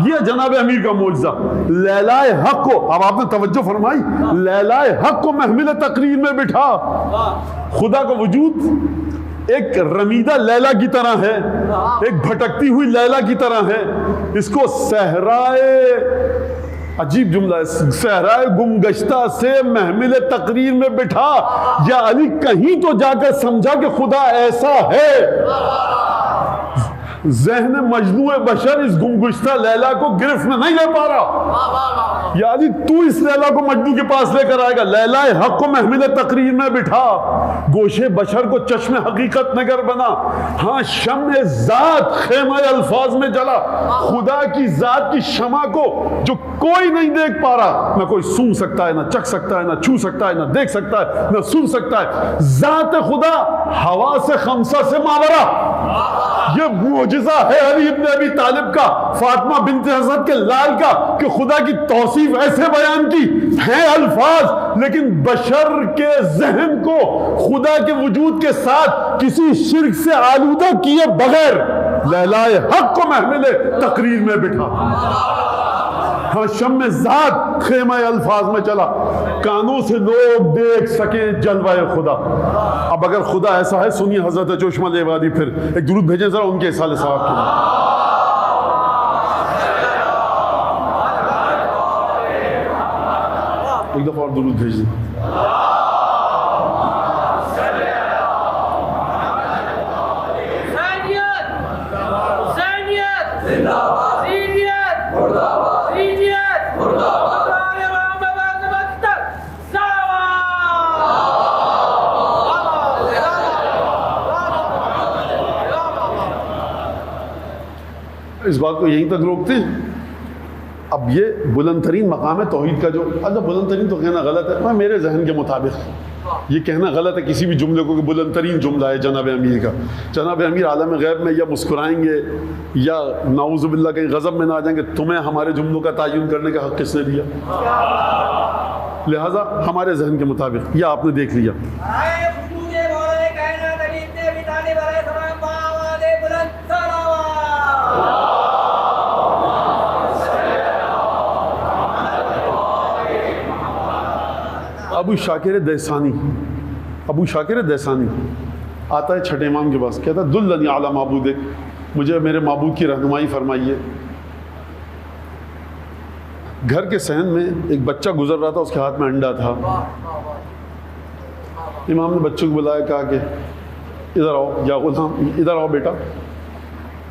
یہ جناب امیر کا معجزہ. لیلائے حق کو، اب آپ نے توجہ فرمائی، لیلائے حق کو محمل تقریر میں بٹھا. خدا کا وجود ایک رمیدہ لیلا کی طرح ہے، ایک بھٹکتی ہوئی لیلا کی طرح ہے. اس کو صحرائے، عجیب جملہ ہے، صحرائے گم گشتہ سے محمل تقریر میں بٹھا. یا علی کہیں تو جا کر سمجھا کہ خدا ایسا ہے. ذہن مجنوع بشر اس گمگشتہ لیلا کو گرفت میں نہیں لے پا رہا. یعنی تو اس لیلا کو مجنوع کے پاس لے کر آئے گا. لیلائے حق کو محمل تقریر میں بٹھا، گوشے بشر کو چشم حقیقت نگر بنا. ہاں شمع ذات خیمہ الفاظ میں جلا. خدا کی ذات کی شمع کو جو کوئی نہیں دیکھ پا رہا، نہ کوئی سن سکتا ہے، نہ چکھ سکتا ہے، نہ چھو سکتا ہے، نہ دیکھ سکتا ہے، نہ سن سکتا ہے. ذات خدا ہوا سے خمسہ سے ماورا. یہ معجزہ ہے علی ابن ابی طالب کا، فاطمہ بنت حسن کے لال کا، کہ خدا کی توصیف ایسے بیان کی ہیں الفاظ، لیکن بشر کے ذہن کو خدا کے وجود کے ساتھ کسی شرک سے آلودہ کیے بغیر لیلائے حق کو محمل تقریر میں بٹھا. ہاں شمع ذات خیمہ الفاظ میں چلا. کانوں سے لوگ دیکھ سکیں جلوہ خدا. اب اگر خدا ایسا ہے، سنیے حضرت جوش ملیح آبادی پھر ایک درود بھیجیں ذرا ان کے اصحال صاحب کے لیے. ایک دفعہ اور درود بھیج دیں. اس بات کو یہیں تک روکتے ہیں. اب یہ بلند ترین مقام ہے توحید کا. جو بلند ترین تو کہنا غلط ہے, میں میرے ذہن کے مطابق یہ کہنا غلط ہے کسی بھی جملے کو کہ بلند ترین جملہ ہے جناب امیر کا. جناب امیر عالم غیب میں یا مسکرائیں گے یا نعوذ باللہ کہیں غضب میں نہ آ جائیں گے تمہیں ہمارے جملوں کا تعین کرنے کا حق کس نے دیا؟ لہٰذا ہمارے ذہن کے مطابق یا آپ نے دیکھ لیا. ابو شاکر دہسانی آتا ہے چھٹے امام کے پاس, کہتا ہے دلنی اعلیٰ معبود, مجھے میرے معبود کی رہنمائی فرمائیے. گھر کے صحن میں ایک بچہ گزر رہا تھا, اس کے ہاتھ میں انڈا تھا. امام نے بچوں کو بلایا, کہا کہ ادھر آؤ یا غلام, ادھر آؤ بیٹا,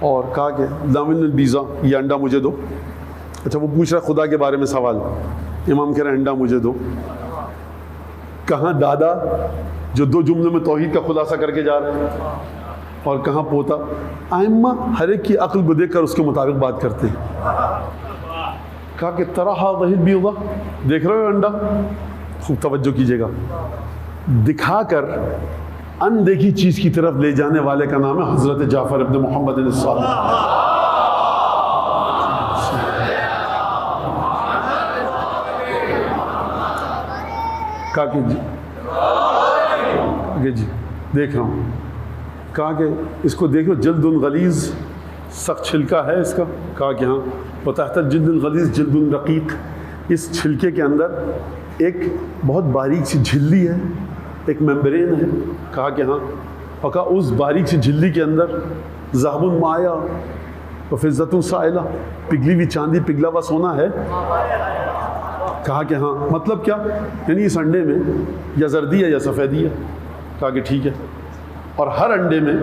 اور کہا کہ دامن البیزا, یہ انڈا مجھے دو. اچھا وہ پوچھ رہا خدا کے بارے میں سوال, امام کہہ رہا انڈا مجھے دو. کہاں دادا جو 2 جملوں میں توحید کا خلاصہ کر کے جا رہے ہیں, اور کہاں پوتا. ائمہ ہر ایک کی عقل کو دیکھ کر اس کے مطابق بات کرتے ہیں. کہا کہ ترہا وحید بھی ہوگا, دیکھ رہے ہو انڈا, خوب توجہ کیجیے گا. دکھا کر اندیکھی چیز کی طرف لے جانے والے کا نام ہے حضرت جعفر ابن محمد الصادق. کہا کہ جی دیکھ رہا ہوں. کہا کہ اس کو دیکھو, جلد غلیظ, سخت چھلکا ہے اس کا. کہا کہ ہاں. وتحت الجلد الغلیظ جلد رقیق, اس چھلکے کے اندر ایک بہت باریک سی جھلی ہے, ایک ممبرین ہے. کہا کہ ہاں. اور کہا اس باریک سی جھلی کے اندر ذهب مایا وفضة سائلہ, پگھلی ہوئی چاندی, پگھلا ہوا سونا ہے. کہا کہ ہاں. مطلب کیا؟ یعنی اس انڈے میں یا زردی ہے یا سفیدی ہے. کہا کہ ٹھیک ہے. اور ہر انڈے میں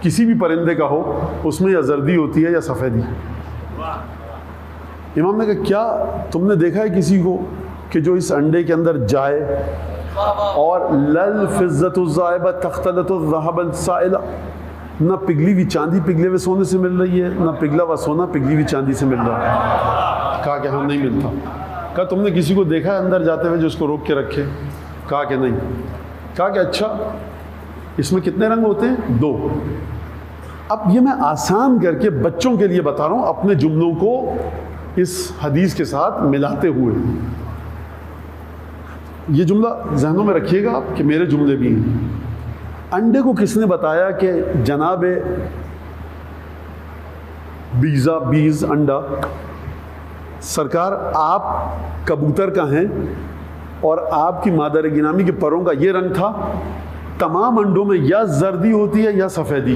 کسی بھی پرندے کا ہو اس میں یا زردی ہوتی ہے یا سفیدی. امام نے کہا کیا تم نے دیکھا ہے کسی کو کہ جو اس انڈے کے اندر جائے اور لل فضت الزائبہ تختلط الذهب السائلہ, نہ پگھلی ہوئی چاندی پگھلے ہوئے سونے سے مل رہی ہے, نہ پگھلا ہوا سونا پگھلی ہوئی چاندی سے مل رہا ہے. کہا کہ ہاں نہیں ملتا. کہا تم نے کسی کو دیکھا ہے اندر جاتے ہوئے جو اس کو روک کے رکھے؟ کہا کہ نہیں. کہا کہ اچھا اس میں کتنے رنگ ہوتے ہیں؟ 2. اب یہ میں آسان کر کے بچوں کے لیے بتا رہا ہوں, اپنے جملوں کو اس حدیث کے ساتھ ملاتے ہوئے. یہ جملہ ذہنوں میں رکھیے گا کہ میرے جملے بھی ہیں. انڈے کو کس نے بتایا کہ جناب بیزا, بیز انڈا, سرکار آپ کبوتر کا ہیں اور آپ کی مادر گرامی کے پروں کا یہ رنگ تھا. تمام انڈوں میں یا زردی ہوتی ہے یا سفیدی.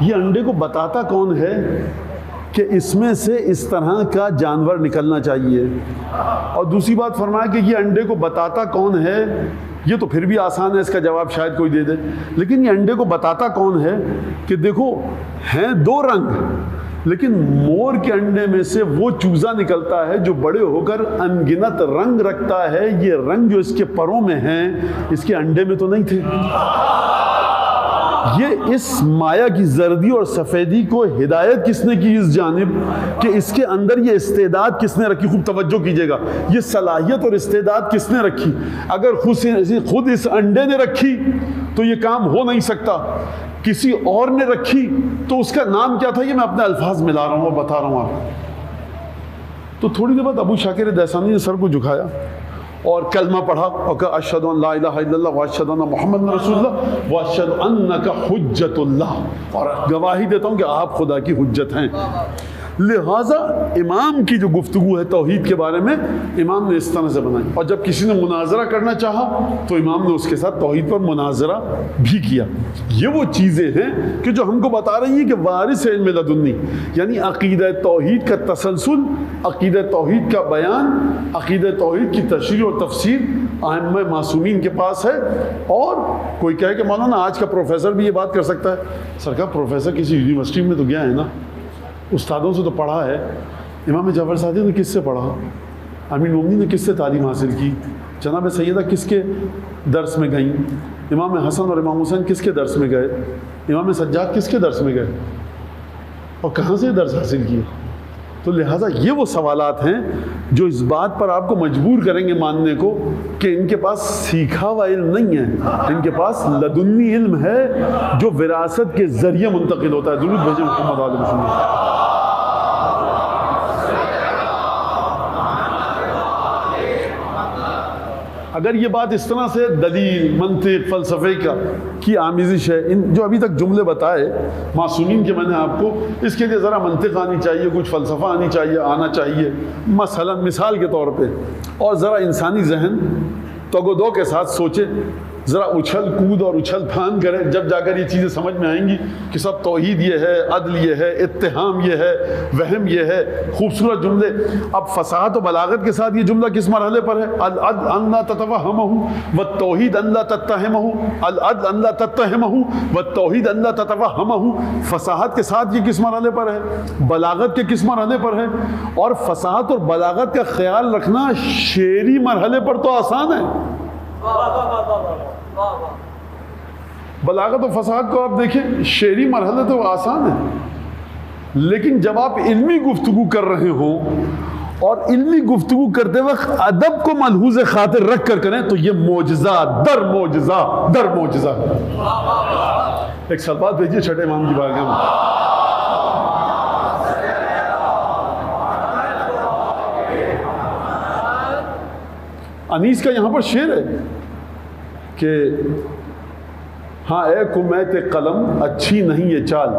یہ انڈے کو بتاتا کون ہے کہ اس میں سے اس طرح کا جانور نکلنا چاہیے؟ اور دوسری بات فرمایا کہ یہ انڈے کو بتاتا کون ہے, یہ تو پھر بھی آسان ہے, اس کا جواب شاید کوئی دے دے, لیکن یہ انڈے کو بتاتا کون ہے کہ دیکھو ہیں 2 رنگ, لیکن مور کے انڈے میں سے وہ چوزا نکلتا ہے جو بڑے ہو کر انگنت رنگ رکھتا ہے. یہ رنگ جو اس کے پروں میں ہیں اس کے انڈے میں تو نہیں تھے. یہ اس مایا کی زردی اور سفیدی کو ہدایت کس نے کی اس جانب کہ اس کے اندر یہ استعداد کس نے رکھی؟ خوب توجہ کیجیے گا. یہ صلاحیت اور استعداد کس نے رکھی؟ اگر خود اس انڈے نے رکھی تو یہ کام ہو نہیں سکتا. کسی اور نے رکھی تو اس کا نام کیا تھا؟ یہ میں اپنے الفاظ ملا رہا ہوں اور بتا رہا ہوں آپ. تو تھوڑی دیر بعد ابو شاکر دہسانی نے سر کو جھکایا اور کلمہ پڑھا اور کہا اشہد ان لا الہ الا اللہ واشہد ان محمد رسول اللہ واشہد انک حجت اللہ, اور گواہی دیتا ہوں کہ آپ خدا کی حجت ہیں. لہٰذا امام کی جو گفتگو ہے توحید کے بارے میں امام نے اس طرح سے بنائی، اور جب کسی نے مناظرہ کرنا چاہا تو امام نے اس کے ساتھ توحید پر مناظرہ بھی کیا۔ یہ وہ چیزیں ہیں کہ جو ہم کو بتا رہی ہیں کہ وارث علم لدنی، یعنی عقیدہ توحید کا تسلسل، عقیدہ توحید کا بیان، عقیدہ توحید کی تشریح اور تفسیر ائمہ معصومین کے پاس ہے۔ اور کوئی کہے کہ مولانا آج کا پروفیسر بھی یہ بات کر سکتا ہے، سرکار پروفیسر کسی یونیورسٹی میں تو گیا ہے نا، استادوں سے تو پڑھا ہے۔ امام جعفر صادق نے کس سے پڑھا؟ امیر المومنین نے کس سے تعلیم حاصل کی؟ جناب سیدہ کس کے درس میں گئیں؟ امام حسن اور امام حسین کس کے درس میں گئے؟ امام سجاد کس کے درس میں گئے؟ اور کہاں سے درس حاصل کیے؟ تو لہٰذا یہ وہ سوالات ہیں جو اس بات پر آپ کو مجبور کریں گے ماننے کو کہ ان کے پاس سیکھا ہوا علم نہیں ہے، ان کے پاس لدنی علم ہے جو وراثت کے ذریعے منتقل ہوتا ہے۔ درود بھیجیں محمد علیہ وسلم۔ اگر یہ بات اس طرح سے دلیل، منطق، فلسفے کی آمیزش ہے، ان جو ابھی تک جملے بتائے معصومین کے، میں نے آپ کو اس کے لیے ذرا منطق آنی چاہیے، کچھ فلسفہ آنا چاہیے، مثلا مثال کے طور پہ، اور ذرا انسانی ذہن تگ و دو کے ساتھ سوچے، ذرا اچھل کود اور اچھل پھان کرے، جب جا کر یہ چیزیں سمجھ میں آئیں گی کہ سب توحید یہ ہے، عدل یہ ہے، اتہام یہ ہے، وہم یہ ہے۔ خوبصورت جملے۔ اب فصاحت و بلاغت کے ساتھ یہ جملہ کس مرحلے پر ہے؟ العدل ان لا تتوہمہ والتوحید ان لا تتہمہ، العدل ان لا تتہمہ والتوحید ان لا تتوہمہ۔ فصاحت کے ساتھ یہ کس مرحلے پر ہے؟ بلاغت کے کس مرحلے پر ہے؟ اور فصاحت اور بلاغت کا خیال رکھنا شعری مرحلے پر تو آسان ہے۔ بلاغت و فصاحت کو آپ دیکھیں، شعری مرحلے تو آسان ہے، لیکن جب آپ علمی گفتگو کر رہے ہوں اور علمی گفتگو کرتے وقت ادب کو ملحوظ خاطر رکھ کر کریں تو یہ معجزہ در معجزہ در معجزہ۔ ایک سلوات بھیجیے چھٹے امام کی بارگاہ میں۔ انیس کا یہاں پر شعر ہے کہ ہاں اے کمیت قلم اچھی نہیں یہ چال،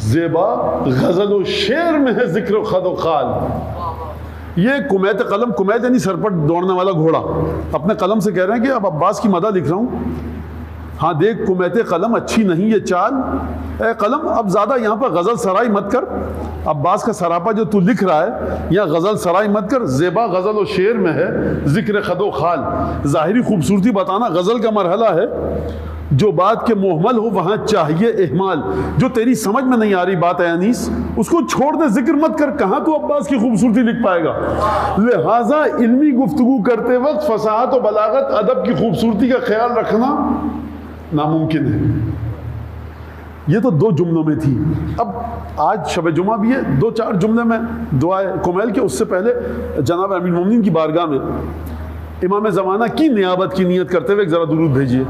زیبا غزل و شعر میں ہے ذکر و خد و خال۔ یہ کمیت قلم، کمیت یعنی سر پر دوڑنے والا گھوڑا، اپنے قلم سے کہہ رہے ہیں کہ اب عباس کی مدح لکھ رہا ہوں۔ ہاں دیکھ کمیت قلم اچھی نہیں یہ چال، اے قلم اب زیادہ یہاں پر غزل سرائی مت کر، عباس کا سراپا جو تو لکھ رہا ہے یا غزل سرائی مت کر، زیبا غزل و شعر میں ہے ذکر خد و خال۔ ظاہری خوبصورتی بتانا غزل کا مرحلہ ہے، جو بات کے محمل ہو وہاں چاہیے احمال۔ جو تیری سمجھ میں نہیں آ رہی بات ہے انیس، اس کو چھوڑ دے، ذکر مت کر، کہاں تو عباس کی خوبصورتی لکھ پائے گا۔ لہٰذا علمی گفتگو کرتے وقت فصاحت و بلاغت، ادب کی خوبصورتی کا خیال رکھنا ناممکن ہے۔ یہ تو دو جملوں میں تھی۔ اب آج شب جمعہ بھی ہے، دو چار جملے میں دعائے کمیل کے، اس سے پہلے جناب امیر المومنین کی بارگاہ میں امام زمانہ کی نیابت کی نیت کرتے ہوئے ایک ذرا درود بھیجیے۔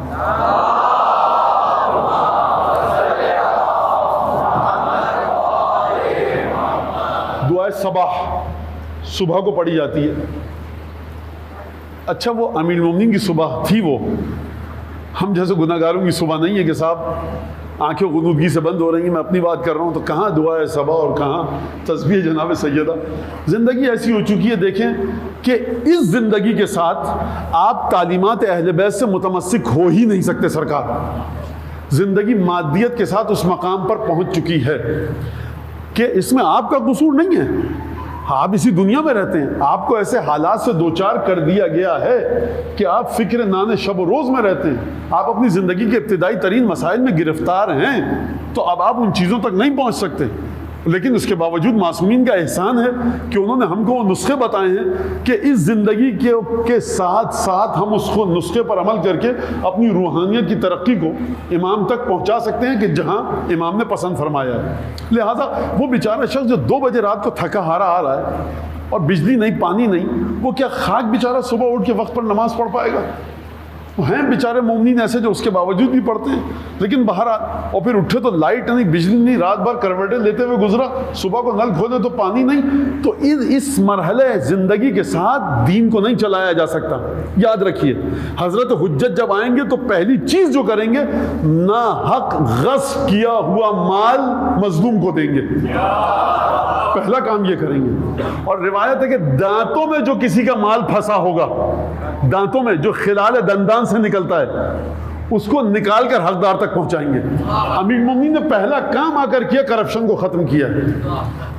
دعائے صباح صبح کو پڑھی جاتی ہے۔ اچھا وہ امیر المومنین کی صبح تھی، وہ ہم جیسے گناہگاروں کی صبح نہیں ہے کہ صاحب آنکھیں غنودگی سے بند ہو رہی ہیں، میں اپنی بات کر رہا ہوں تو کہاں دعائے صبح اور کہاں تسبیح جناب سیدہ۔ زندگی ایسی ہو چکی ہے، دیکھیں کہ اس زندگی کے ساتھ آپ تعلیمات اہل بیت سے متمسک ہو ہی نہیں سکتے سرکار۔ زندگی مادیت کے ساتھ اس مقام پر پہنچ چکی ہے کہ اس میں آپ کا قصور نہیں ہے، آپ اسی دنیا میں رہتے ہیں، آپ کو ایسے حالات سے دوچار کر دیا گیا ہے کہ آپ فکر نان شب و روز میں رہتے ہیں، آپ اپنی زندگی کے ابتدائی ترین مسائل میں گرفتار ہیں، تو اب آپ ان چیزوں تک نہیں پہنچ سکتے۔ لیکن اس کے باوجود معصومین کا احسان ہے کہ انہوں نے ہم کو وہ نسخے بتائے ہیں کہ اس زندگی کے ساتھ ساتھ ہم اس کو نسخے پر عمل کر کے اپنی روحانیت کی ترقی کو امام تک پہنچا سکتے ہیں کہ جہاں امام نے پسند فرمایا ہے۔ لہٰذا وہ بیچارہ شخص جو 2 بجے رات کو تھکا ہارا آ رہا ہے اور بجلی نہیں، پانی نہیں، وہ کیا خاک بیچارہ صبح اٹھ کے وقت پر نماز پڑھ پائے گا؟ ہیں بیچارے مومنین ایسے جو اس کے باوجود بھی پڑھتے ہیں، لیکن بہرحال اور پھر اٹھے تو لائٹ نہیں، بجلی نہیں، رات بھر کروٹیں لیتے ہوئے گزرا، صبح کو نل کھولے تو پانی نہیں. تو اس مرحلے زندگی کے ساتھ دین کو نہیں چلایا جا سکتا. یاد رکھیے حضرت حجت جب آئیں گے تو پہلی چیز جو کریں گے ناحق غصب کیا ہوا مال مظلوم کو دیں گے، پہلا کام یہ کریں گے. اور روایت ہے کہ دانتوں میں جو کسی کا مال پھنسا ہوگا، دانتوں میں جو خلال دندان سے نکلتا ہے، اس کو نکال کر حقدار تک پہنچائیں گے. امیر المومنین نے پہلا کام آ کر کیا، کرپشن کو ختم کیا.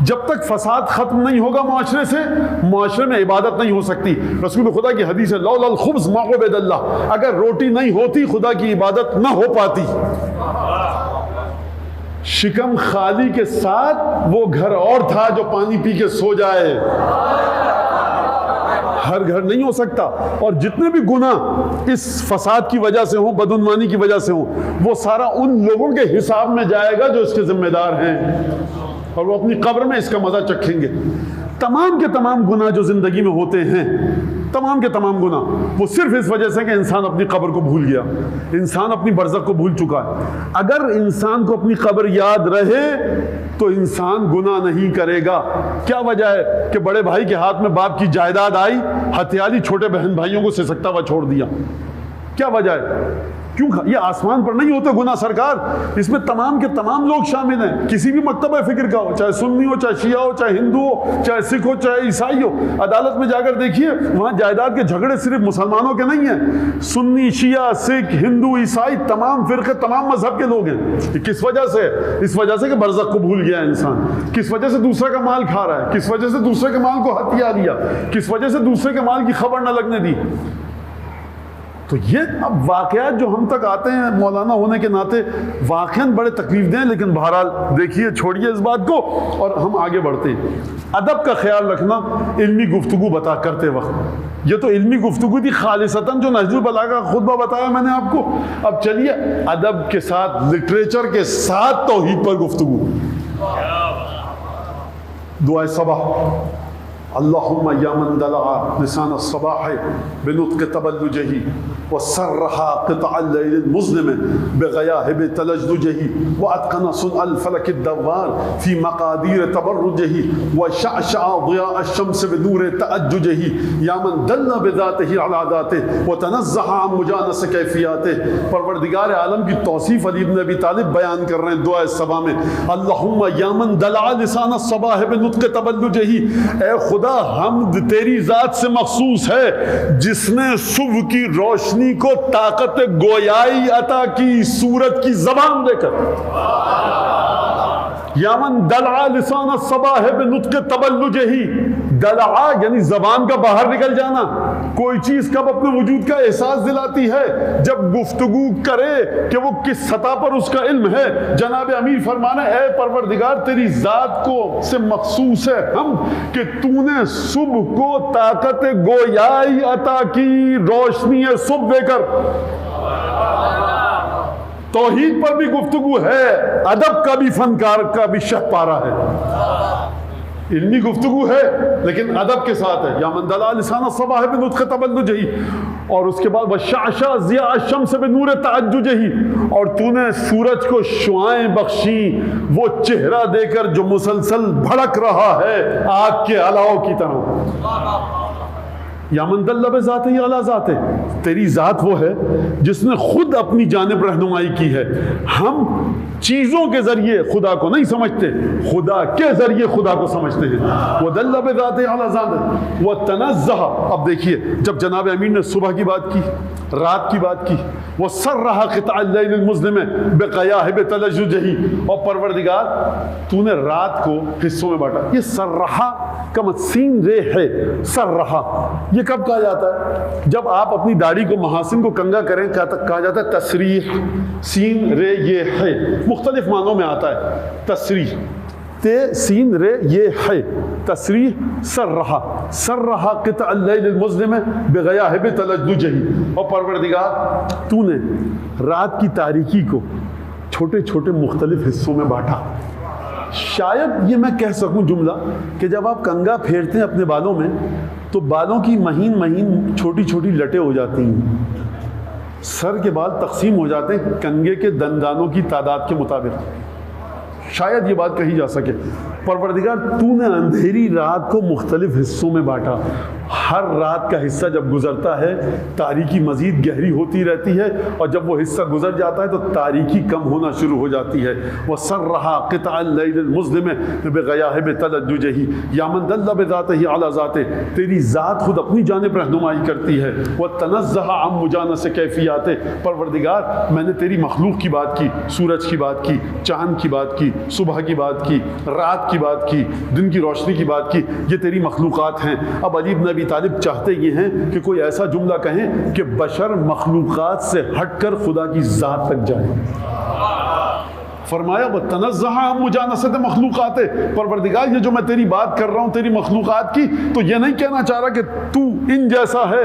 جب تک فساد ختم نہیں ہوگا معاشرے سے، معاشرے میں عبادت نہیں ہو سکتی. رسول خدا کی حدیث ہے لولا الخبز ما عبد اللہ، اگر روٹی نہیں ہوتی خدا کی عبادت نہ ہو پاتی. شکم خالی کے ساتھ وہ گھر اور تھا جو پانی پی کے سو جائے. ہر گھر نہیں ہو سکتا. اور جتنے بھی گناہ اس فساد کی وجہ سے ہوں، بدعنوانی کی وجہ سے ہوں، وہ سارا ان لوگوں کے حساب میں جائے گا جو اس کے ذمہ دار ہیں، اور وہ اپنی قبر میں اس کا مزہ چکھیں گے. تمام کے تمام گناہ جو زندگی میں ہوتے ہیں، تمام کے تمام گناہ، وہ صرف اس وجہ سے کہ انسان اپنی قبر کو بھول گیا، انسان اپنی برزخ کو بھول چکا ہے. اگر انسان کو اپنی قبر یاد رہے تو انسان گناہ نہیں کرے گا. کیا وجہ ہے کہ بڑے بھائی کے ہاتھ میں باپ کی جائیداد آئی، ہتھیالی چھوٹے بہن بھائیوں کو سسکتا ہوا چھوڑ دیا؟ کیا وجہ ہے؟ کیوں؟ یہ آسمان پر نہیں ہوتے گناہ سرکار، اس میں تمام کے تمام لوگ شامل ہیں. کسی بھی مکتبہ فکر کا ہو، چاہے سنی ہو، چاہے شیعہ ہو، چاہے ہندو ہو، چاہے سکھ ہو، چاہے عیسائی ہو. عدالت میں جا کر دیکھیے، وہاں جائیداد کے جھگڑے صرف مسلمانوں کے نہیں ہیں. سنی، شیعہ، سکھ، ہندو، عیسائی، تمام فرقے، تمام مذہب کے لوگ ہیں. یہ کس وجہ سے؟ اس وجہ سے کہ برزخ کو بھول گیا انسان. کس وجہ سے؟ دوسرے کا مال کھا رہا ہے. کس وجہ سے؟ دوسرے کے مال کو ہتھیا دیا. کس وجہ سے؟ دوسرے کے مال کی خبر نہ لگنے دی. تو یہ اب واقعات جو ہم تک آتے ہیں مولانا ہونے کے ناطے واقعاً بڑے تکلیف دیں، لیکن بہرحال دیکھیے، چھوڑیے اس بات کو اور ہم آگے بڑھتے ہیں. ادب کا خیال رکھنا علمی گفتگو بتا کرتے وقت. یہ تو علمی گفتگو تھی خالصتاً جو نہج البلاغہ کا خطبہ بتایا میں نے آپ کو. اب چلیے ادب کے ساتھ، لٹریچر کے ساتھ توحید پر گفتگو. دعائے صباح. اللہم یا من دلع لسان الصباح بنطق تبلجہ وسرح قطع اللیل المظلم بغیاہب تلجلجہ واتقن صنع الفلک الدوار فی مقادیر تبرجہ وشعشع ضیاء الشمس بنور تأججہ یا من دل بذاتہ علی ذاتہ وتنزہ عن مجانس کیفیاتہ. پروردگار عالم کی توصیف علی بن ابی طالب بیان کر رہے ہیں دعائے صباح میں. اللہم یا من دلع لسان الصباح بنطق تبلجہ، اے خدا حمد تیری ذات سے مخصوص ہے جس نے صبح کی روشنی کو طاقت گویائی عطا کی سورج کی زبان دے کر. یا من دلع لسان الصباح بنطق تبلجہ، دلع یعنی زبان کا باہر نکل جانا. کوئی چیز کب اپنے وجود کا احساس دلاتی ہے؟ جب گفتگو کرے کہ وہ کس سطح پر اس کا علم ہے. جناب امیر فرمانا اے پروردگار تیری ذات کو سے مخصوص ہے ہم کہ تو نے صبح کو طاقت گویائی عطا کی، روشنی صبح دے کر. توحید پر بھی گفتگو ہے، ادب کا بھی فنکار کا بھی شہ پارا ہے. علمی گفتگو ہے لیکن ادب کے ساتھ ہے. یا من دلع لسان الصباح بنطق تبلجہ، اور اس کے بعد وشعشع ضیاء الشمس بنور تأججہ، اور تو نے سورج کو شعائیں بخشی، وہ چہرہ دے کر جو مسلسل بھڑک رہا ہے آگ کے الاؤ کی طرح. یا من دل بذاتہ علی ذاتہ، تیری ذات وہ ہے جس نے خود اپنی جانب رہنمائی کی ہے. ہم چیزوں کے ذریعے خدا کو نہیں سمجھتے، خدا کے ذریعے خدا کو سمجھتے ہیں. وَدَلَّ بِذَاتِهِ عَلَى ذَاتِهِ وَتَنَزَّهَ. اب دیکھیے جب جناب امین نے صبح کی بات کی، رات کی بات کی، وَسَرَّحَ قِطْعَ اللَّيْلِ الْمُظْلِمِ بِقَيَاهِبِ تَلَجُّجِهِ، اور پروردگار تو نے رات کو حصوں میں بانٹا. یہ سرحا کا سین رے ہے. سرحا یہ کب کہا جاتا ہے؟ جب آپ اپنی داڑھی کو، محاسن کو کنگا کریں کہا جاتا ہے تسریح. سین رے یہ ہے، مختلف معنوں میں آتا ہے. تسریح تے سین رے یہ ہے، تسریح. سرحا سرحا قطع اللیل المظلم بغیاہب تلجلجہ، اور پروردگار تو نے رات کی تاریکی کو چھوٹے چھوٹے مختلف حصوں میں بانٹا. شاید یہ میں کہہ سکوں جملہ کہ جب آپ کنگا پھیرتے ہیں اپنے بالوں میں تو بالوں کی مہین مہین چھوٹی چھوٹی لٹیں ہو جاتی ہیں. سر کے بال تقسیم ہو جاتے ہیں کنگھے کے دندانوں کی تعداد کے مطابق. شاید یہ بات کہی جا سکے پروردگار تو نے اندھیری رات کو مختلف حصوں میں بانٹا. ہر رات کا حصہ جب گزرتا ہے تاریکی مزید گہری ہوتی رہتی ہے, اور جب وہ حصہ گزر جاتا ہے تو تاریکی کم ہونا شروع ہو جاتی ہے. وَسَرَّحَا قِطْعَ اللَّيْلِ الْمُظْلِمِ بِغَيَاهِبِ تَلَجُّجِهِ یا من دل بذاتہ علی ذاتہ, تیری ذات خود اپنی جانب رہنمائی کرتی ہے. وَتَنَزَّهَ عَن مُجَانَسِ کیفیاتِ, پروردگار میں نے تیری مخلوق کی بات کی, سورج کی بات کی, چاند کی بات کی, صبح کی بات کی, رات کی بات کی, دن کی روشنی کی بات کی, یہ تیری مخلوقات ہیں. اب علی بن ابی طالب چاہتے یہ ہیں کہ کوئی ایسا جملہ کہیں کہ بشر مخلوقات سے ہٹ کر خدا کی ذات تک جائے. فرمایا وَتَنَزَّهَ عَن مُجَانَسَةِ مَخْلُوقَاتِ, پروردگار یہ جو میں تیری بات کر رہا ہوں تیری مخلوقات کی, تو یہ نہیں کہنا چاہ رہا کہ تو ان جیسا ہے,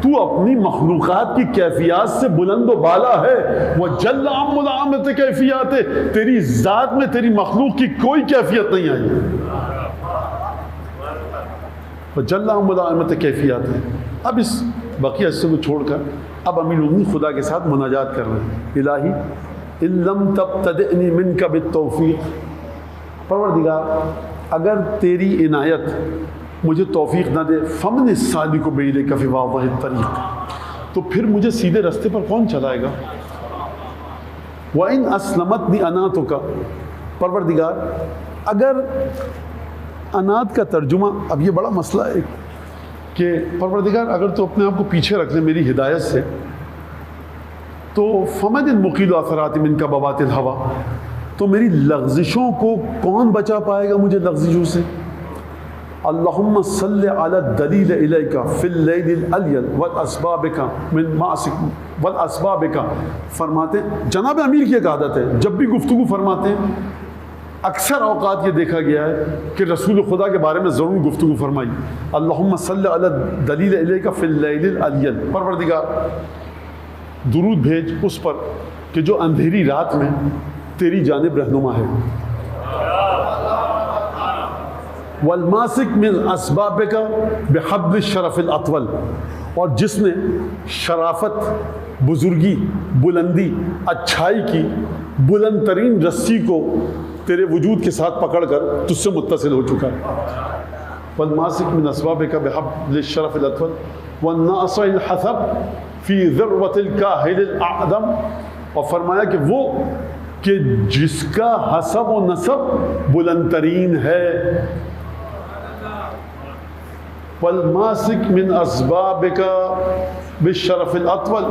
تو اپنی مخلوقات کی کیفیات سے بلند و بالا ہے. وَجَلَّ عَن مُلَائِمَةِ کیفیاتِ, تیری ذات میں تیری مخلوق کی کوئی کیفیت نہیں آئی. وَجَلَّ عَن مُلَائِمَةِ کیفیاتِ. اب اس بقیہ حصے کو چھوڑ کر اب امیر المومنین خدا کے ساتھ مناجات کر رہے ہیں. الہی ان لم تبتدئنی منک بالتوفیق, پروردگار اگر تیری عنایت مجھے توفیق نہ دے, فمن السالک بالیک فی واضح الطریق, تو پھر مجھے سیدھے راستے پر کون چلائے گا. وَإِنْ أَسْلَمَتْنِي أَنَاتُكَ, پروردگار اگر انات کا ترجمہ, اب یہ بڑا مسئلہ ہے کہ پروردگار اگر تو اپنے آپ کو پیچھے رکھ لے میری ہدایت سے, تو فمد المقیل اثرات من کا بوات الہوا, تو میری لغزشوں کو کون بچا پائے گا مجھے لغزشوں سے. اللہم صلی علی الدلیل الیک فی اللیل الالیل والاسبابک من معصک والاسبابک. فرماتے جناب امیر کی ایک عادت ہے, جب بھی گفتگو فرماتے ہیں اکثر اوقات یہ دیکھا گیا ہے کہ رسول خدا کے بارے میں ضرور گفتگو فرمائی. اللہم صلی علی الدلیل الیک فی اللیل الالیل, پروردگار درود بھیج اس پر کہ جو اندھیری رات میں تیری جانب رہنما ہے. والماسک من اسبابک بحبل الشرف الاطول, اور جس نے شرافت, بزرگی, بلندی, اچھائی کی بلند ترین رسی کو تیرے وجود کے ساتھ پکڑ کر تجھ سے متصل ہو چکا ہے. والماسک من اسبابک بحبل الشرف الاطول والناصع الحسب فی ذروۃ الکاہل الاعظم, اور فرمایا کہ وہ کہ جس کا حسب و نسب بلند ترین ہے. والماسک من اسبابک بالشرف الاطول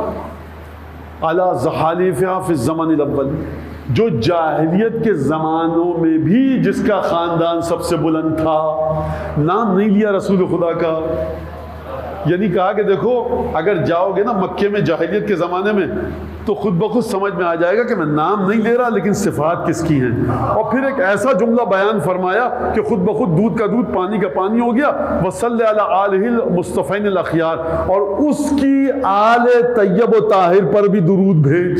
علی زحالیفہا فی الزمن الاول, جو جاہلیت کے زمانوں میں بھی جس کا خاندان سب سے بلند تھا, نام نہیں لیا رسول خدا کا. یعنی کہا کہ دیکھو اگر جاؤ گے نا مکے میں جاہلیت کے زمانے میں تو خود بخود سمجھ میں آ جائے گا کہ میں نام نہیں لے رہا لیکن صفات کس کی ہیں. اور پھر ایک ایسا جملہ بیان فرمایا کہ خود بخود دودھ کا دودھ پانی کا پانی ہو گیا. وصلی علی آلہ المصطفین الاخیار, اور اس کی آل طیب و طاہر پر بھی درود بھیج.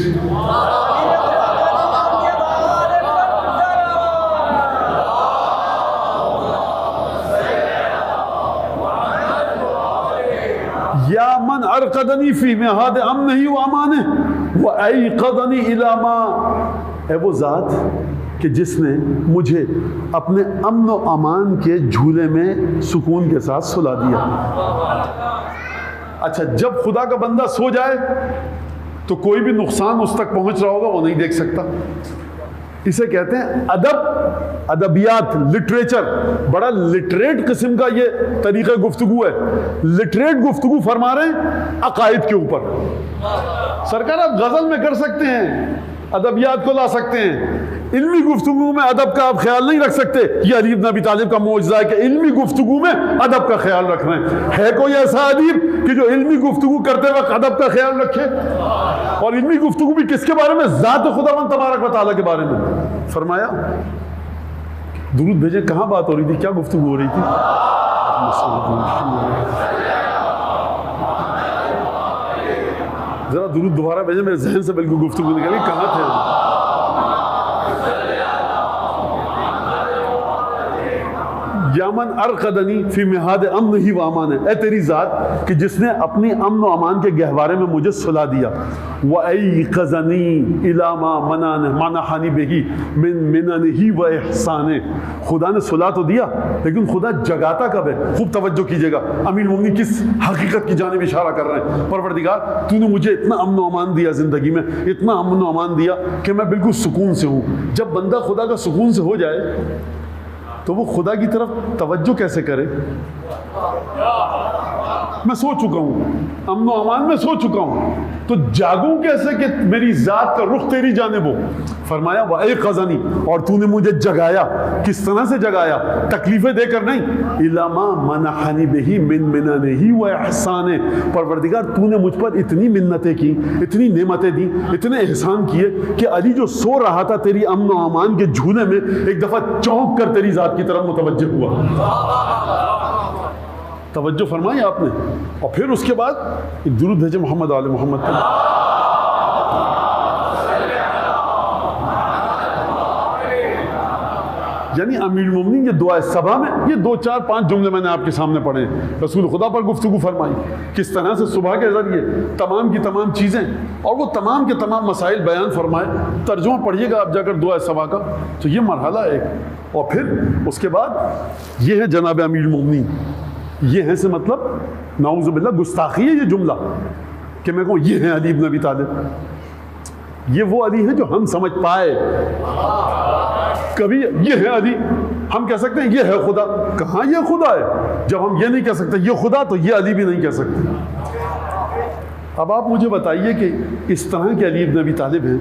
یا من ارقدنی فی مہاد امنہ و امانہ و ایقظنی الی ما, اے وہ ذات کہ جس نے مجھے اپنے امن و امان کے جھولے میں سکون کے ساتھ سلا دیا. اچھا, جب خدا کا بندہ سو جائے تو کوئی بھی نقصان اس تک پہنچ رہا ہوگا وہ نہیں دیکھ سکتا. اسے کہتے ہیں ادب, ادبیات, لٹریچر. بڑا لٹریٹ قسم کا یہ طریقہ گفتگو ہے. لٹریٹ گفتگو فرما رہے ہیں عقائد کے اوپر. سرکار آپ غزل میں کر سکتے ہیں, ادبیات کو لا سکتے ہیں, علمی گفتگو میں ادب کا آپ خیال نہیں رکھ سکتے. یہ علی بن ابی طالب کا معجزہ ہے کہ علمی گفتگو میں ادب کا خیال رکھ رہے ہیں. ہے کوئی ایسا ادیب کہ جو علمی گفتگو کرتے وقت ادب کا خیال رکھے؟ اور علمی گفتگو بھی کس کے بارے میں؟ ذات خداوند تبارک و تعالیٰ کے بارے میں. فرمایا درود بھیجے. کہاں بات ہو رہی تھی, کیا گفتگو ہو رہی تھی؟ ذرا درود دوبارہ بھیجے, میرے ذہن سے بالکل گفتگو نکل گئی. کہاں تھے؟ یا من ارقدنی فی مہاد امن ہی و امان، اے تیری ذات کہ جس نے اپنی امن و امان کے گہوارے میں مجھے سلا دیا، وَأَيْقَظَنِي إِلَىٰ مَا مَنَحَنِي بِهِ مِن مِنَنِهِ وَإِحْسَانِهِ، خدا نے سلا تو دیا لیکن خدا جگاتا کب ہے؟ خوب توجہ کیجئے گا، امیر المومنین کس حقیقت کی جانب اشارہ کر رہے ہیں۔ پروردگار تو نے مجھے اتنا امن و امان دیا زندگی میں، اتنا امن و امان دیا کہ میں بالکل سکون سے ہوں۔ جب بندہ خدا کا سکون سے ہو جائے تو وہ خدا کی طرف توجہ کیسے کرے؟ میں سو چکا ہوں، امن و امان میں سو چکا ہوں، تو جاگوں کیسے کہ میری ذات کا رخ تیری جانب ہو؟ فرمایا وَأَيْقَظَنِي، اور تو نے مجھے جگایا۔ کس طرح سے جگایا؟ تکلیفیں دے کر نہیں، إِلَىٰ مَا مَنَحَنِي بِهِ مِن مِنَنِهِ وَإِحْسَانِهِ، پروردگار تو نے مجھ پر اتنی منتیں کی، اتنی نعمتیں دی، اتنے احسان کیے کہ علی جو سو رہا تھا تیری امن و امان کے جھولے میں، ایک دفعہ چونک کر تیری ذات کی طرف متوجہ ہوا۔ توجہ فرمائی آپ نے، اور پھر اس کے بعد ایک درود بھیجے محمد آل محمد پر۔ یعنی امیر المومنین یہ دعا صبا میں یہ 2 4 5 جملے میں نے آپ کے سامنے پڑھے، رسول خدا پر گفتگو فرمائی کس طرح سے صبح کے ذریعے تمام کی تمام چیزیں اور وہ تمام کے تمام مسائل بیان فرمائے۔ ترجمہ پڑھیے گا آپ جا کر دعا صبا کا، تو یہ مرحلہ ایک، اور پھر اس کے بعد یہ ہے جناب امیر المومنین، یہ ہے سے مطلب نعوذ باللہ گستاخی ہے یہ جملہ کہ میں کہوں یہ ہے علی ابن ابی طالب، یہ وہ علی ہے جو ہم سمجھ پائے۔ کبھی یہ ہے علی ہم کہہ سکتے ہیں یہ ہے خدا، کہاں یہ خدا ہے؟ جب ہم یہ نہیں کہہ سکتے یہ خدا تو یہ علی بھی نہیں کہہ سکتے۔ اب آپ مجھے بتائیے کہ اس طرح کے علی ابن ابی طالب ہیں،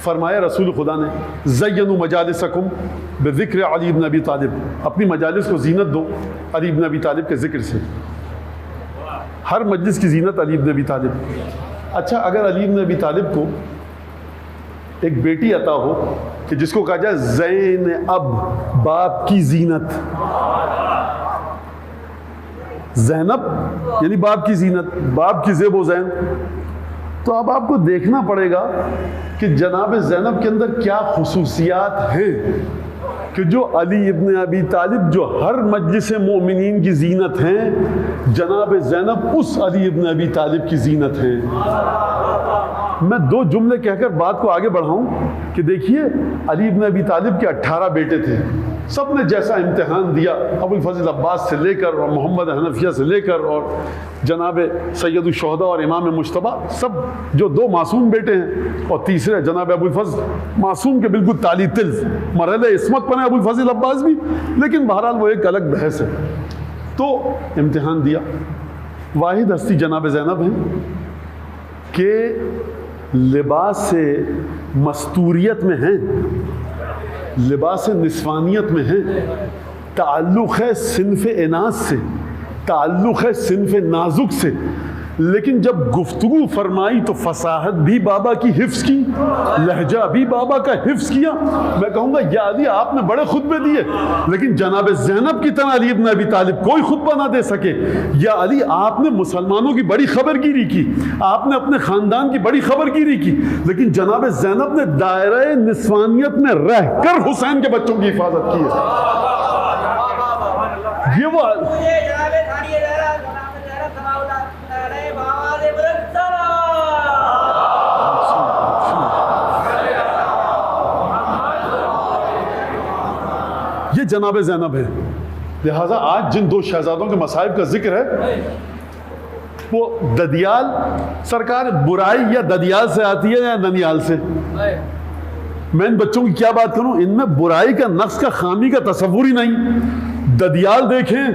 فرمایا رسول خدا نے زینوا مجالسکم بذکر علی ابن ابی طالب، اپنی مجالس کو زینت دو علی ابن ابی طالب کے ذکر سے، ہر مجلس کی زینت علی ابن ابی طالب۔ اچھا اگر علی ابن ابی طالب کو ایک بیٹی عطا ہو کہ جس کو کہا جائے زین اب، باپ کی زینت، زینب یعنی باپ کی زینت، باپ کی زیب و زین، تو اب آپ کو دیکھنا پڑے گا کہ جناب زینب کے اندر کیا خصوصیات ہیں کہ جو علی ابن ابی طالب جو ہر مجلس مومنین کی زینت ہیں، جناب زینب اس علی ابن ابی طالب کی زینت ہیں۔ میں 2 جملے کہہ کر بات کو آگے بڑھاؤں کہ دیکھیے علی ابن ابی طالب کے 18 بیٹے تھے، سب نے جیسا امتحان دیا، ابو الفضل عباس سے لے کر اور محمد حنفیہ سے لے کر اور جناب سید الشہداء اور امام مجتبی، سب جو 2 معصوم بیٹے ہیں، اور تیسرے جناب ابو الفضل معصوم کے بالکل تالی تل، مرحلہ عصمت پر ہے ابو الفضل عباس بھی، لیکن بہرحال وہ ایک الگ بحث ہے۔ تو امتحان دیا، واحد ہستی جناب زینب ہیں کہ لباس سے مستوریت میں ہیں، لباس نسوانیت میں ہیں، تعلق ہے صنف اناث سے، تعلق ہے صنف نازک سے، لیکن جب گفتگو فرمائی تو فصاحت بھی بابا کی حفظ کی، لہجہ بھی بابا کا حفظ کیا۔ میں کہوں گا یا علی آپ نے بڑے خطبے دیے لیکن جناب زینب کی طرح علی ابن ابی طالب کوئی خطبہ نہ دے سکے۔ یا علی آپ نے مسلمانوں کی بڑی خبر گیری کی، آپ نے اپنے خاندان کی بڑی خبر گیری کی، لیکن جناب زینب نے دائرہ نسوانیت میں رہ کر حسین کے بچوں کی حفاظت کی ہے۔ یہ وہ یہ جناب زینب ہے۔ لہٰذا آج جن 2 شہزادوں کے مصائب کا ذکر ہے وہ ددیال سرکار، برائی یا ددیال سے آتی ہے یا ننیال سے؟ میں ان بچوں کی کیا بات کروں، ان میں برائی کا، نقص کا، خامی کا تصور ہی نہیں۔ ددیال دیکھیں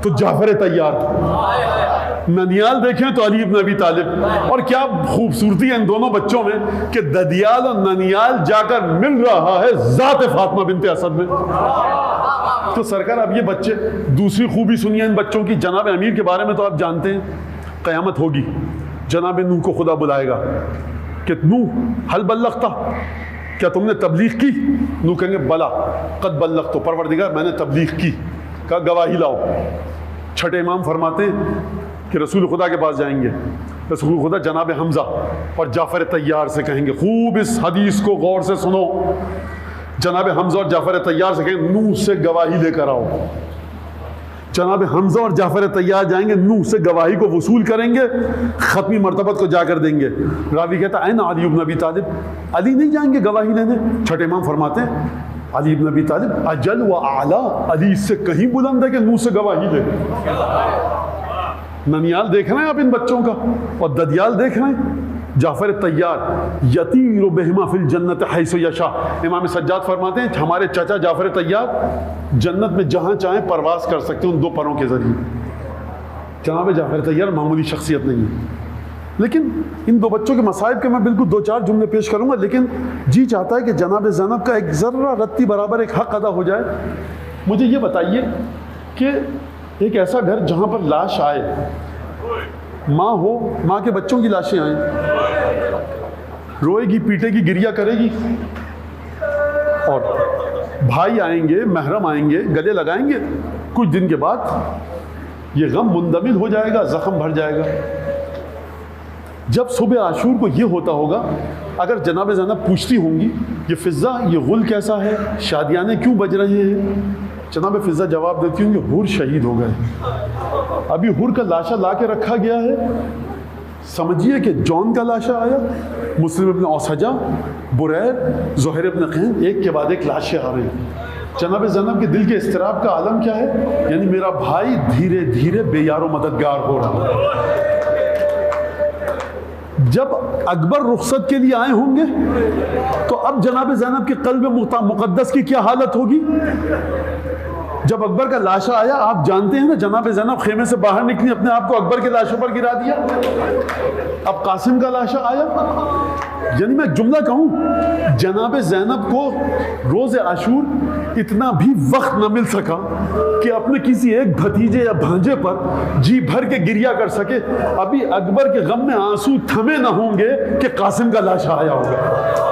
تو جعفر طیار، ننیال دیکھیں تو علی ابن ابی طالب، اور کیا خوبصورتی ہے ان دونوں بچوں میں کہ ددیال اور ننیال جا کر مل رہا ہے ذات فاطمہ بنت اسد میں۔ تو سرکار اب یہ بچے، دوسری خوبی سنیے ان بچوں کی، جناب امیر کے بارے میں تو آپ جانتے ہیں قیامت ہوگی، جناب نوح کو خدا بلائے گا کہ نوح حل بلغتا، کیا تم نے تبلیغ کی؟ نوح کہیں گے بلا قد بلغت، پروردگار میں نے تبلیغ کی، کہا گواہی لاؤ۔ چھٹے امام فرماتے ہیں کہ رسول خدا کے پاس جائیں گے، رسول خدا جناب حمزہ اور جعفر طیار سے کہیں گے خوب اس حدیث کو غور سے سنو جناب حمزہ اور جعفر طیار سے کہیں نوح سے گواہی لے کر آؤ. جناب حمزہ اور جعفر طیار جائیں گے, نوح سے گواہی کو وصول کریں گے, ختمی مرتبت کو جا کر دیں گے. راوی کہتا ہے اینا علی بن ابی طالب, علی نہیں جائیں گے گواہی لینے؟ چھٹے امام فرماتے ہیں علی بن ابی طالب اجل و اعلیٰ, علی اس سے کہیں بلند ہے کہ نوح سے گواہی لے. ننیال دیکھ رہے ہیں آپ ان بچوں کا, اور ددیال دیکھ رہے ہیں. جعفر طیار یطیر بہما فی الجنت حیث یشاء, امام سجاد فرماتے ہیں ہمارے چچا جعفر طیار جنت میں جہاں چاہیں پرواز کر سکتے ہیں ان 2 پروں کے ذریعے. جناب جعفر طیار معمولی شخصیت نہیں ہے. لیکن ان 2 بچوں کے مصائب کے میں بالکل 2-4 جملے پیش کروں گا, لیکن جی چاہتا ہے کہ جناب زینب کا ایک ذرہ رتی برابر ایک حق ادا ہو جائے. مجھے یہ بتائیے کہ ایک ایسا گھر جہاں پر لاش آئے, ماں ہو, ماں کے بچوں کی لاشیں آئیں, روئے گی, پیٹے گی, گریہ کرے گی, اور بھائی آئیں گے, محرم آئیں گے, گلے لگائیں گے. کچھ دن کے بعد یہ غم مندمل ہو جائے گا, زخم بھر جائے گا. جب صبح عاشور کو یہ ہوتا ہوگا, اگر جناب زینب پوچھتی ہوں گی یہ فضہ, یہ غل کیسا ہے, شادیانے کیوں بج رہے ہیں, جناب فضہ جواب دیتی ہوں کہ حور شہید ہو گئے. ابھی حور کا لاشا لا کے رکھا گیا ہے, سمجھیے کہ جون کا لاشا آیا, مسلم ابن اوسجہ, بریر, زہیر ابن قین, ایک کے بعد ایک لاشیں آ رہے ہیں. جناب زینب کے دل کے اضطراب کا عالم کیا ہے, یعنی میرا بھائی دھیرے دھیرے بے یار و مددگار ہو رہا ہے. جب اکبر رخصت کے لیے آئے ہوں گے تو اب جناب زینب کے قلب مقدس کی کیا حالت ہوگی. جب اکبر کا لاشا آیا, آپ جانتے ہیں نا, جناب زینب خیمے سے باہر نکلی, اپنے آپ کو اکبر کے لاشوں پر گرا دیا. اب قاسم کا لاشا آیا, یعنی میں جملہ کہوں, جناب زینب کو روز عاشور اتنا بھی وقت نہ مل سکا کہ اپنے کسی ایک بھتیجے یا بھانجے پر جی بھر کے گریہ کر سکے. ابھی اکبر کے غم میں آنسو تھمے نہ ہوں گے کہ قاسم کا لاشا آیا ہوگا.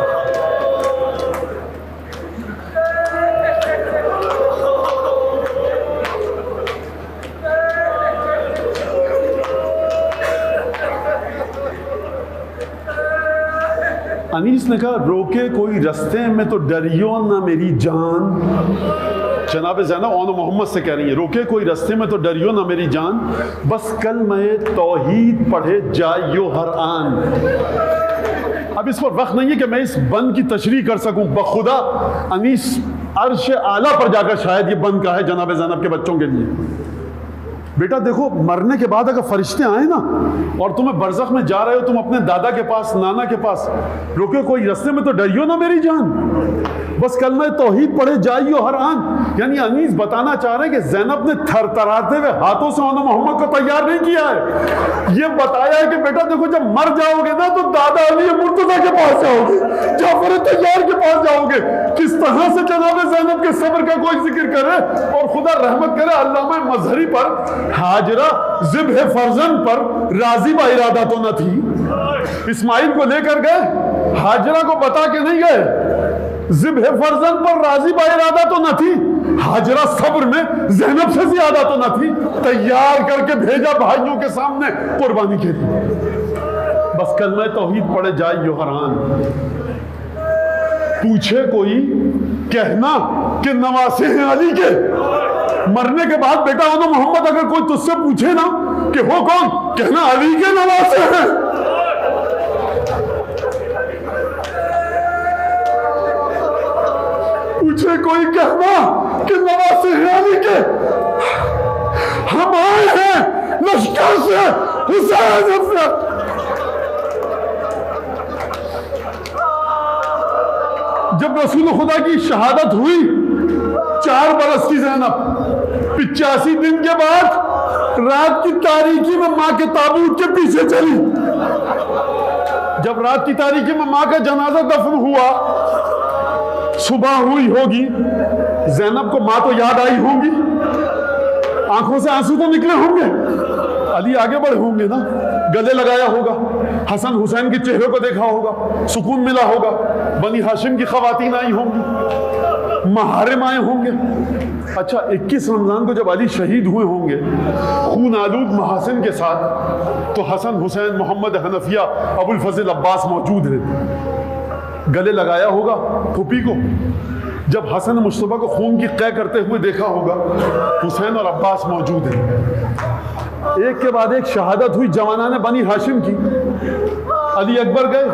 انیس نے کہا روکے کوئی رستے میں تو ڈریو نہ میری جان. جناب زینب اون محمد سے کہہ رہی ہیں روکے کوئی رستے میں تو ڈریو نہ میری جان, بس کلمہ توحید پڑھے جائیو ہر آن. اب اس پر وقت نہیں ہے کہ میں اس بند کی تشریح کر سکوں. بخدا انیس عرش اعلیٰ پر جا کر شاید یہ بند کا ہے جناب زینب کے بچوں کے لیے. بیٹا دیکھو, مرنے کے بعد اگر فرشتے آئیں نا اور تمہیں برزخ میں جا رہے ہو, تم اپنے دادا کے پاس, نانا کے پاس, روکے کوئی رستے میں تو ڈریو نہ میری جان, بس کلمہ توحید پڑھے جائیو ہر آن. یعنی انیس بتانا چاہ رہے ہیں کہ زینب نے تھر تھراتے ہوئے ہاتھوں سے اون محمد کو تیار نہیں کیا ہے, یہ بتایا ہے کہ بیٹا دیکھو جب مر جاؤ گے نا تو دادا علی مرتضیٰ کے پاس جاؤ گے, جعفر طیار کے پاس جاؤ گے. کس طرح سے جناب زینب کے صبر کا کوئی ذکر کرے, اور خدا رحمت کرے علامہ مظہری پر, ہاجرہ ذبح فرزند پر راضی با ارادہ تو نہ تھی. اسماعیل کو لے کر گئے, ہاجرہ کو بتا کے نہیں گئے. ذبح فرزند پر راضی با ارادہ تو نہ تھی, ہاجرہ صبر میں زینب سے زیادہ تو نہ تھی. تیار کر کے بھیجا بھائیوں کے سامنے قربانی کے لیے. بس کلمہ توحید پڑھے جائیو ہر آن. پوچھے کوئی کہنا کہ نواسے ہیں علی کے. مرنے کے بعد بیٹا ہو تو محمد اگر کوئی تجھ سے پوچھے نا کہ ہو کون, کہنا علی کے نواسے ہیں. پوچھے کوئی کہنا کہ نواسے ہیں علی کے, ہم آئے ہیں لشکر سے حسین سے. جب رسول خدا کی شہادت ہوئی 4 برس کی زینب 85 دن کے بعد رات کی تاریکی میں ماں کے تابوت کے پیچھے چلی. جب رات کی تاریکی میں ماں کا جنازہ دفن ہوا, صبح ہوئی ہوگی, زینب کو ماں تو یاد آئی ہوں گی, آنکھوں سے آنسو تو نکلے ہوں گے, علی آگے بڑھے ہوں گے نا, گلے لگایا ہوگا, حسن حسین کے چہرے کو دیکھا ہوگا, سکون ملا ہوگا, بنی ہاشم کی خواتین آئی ہوں گی, محارم آئے ہوں گے. اچھا 21 رمضان کو جب علی شہید ہوئے ہوں گے خون آلود محاسن کے ساتھ, تو حسن حسین محمد حنفیہ ابو الفضل عباس موجود ہیں. گلے لگایا ہوگا پھوپھی کو, جب حسن مصطفیٰ کو خون کی قے کرتے ہوئے دیکھا ہوگا، حسین اور عباس موجود ہیں، ایک کے بعد ایک شہادت ہوئی جوانان بنی ہاشم کی، علی اکبر گئے،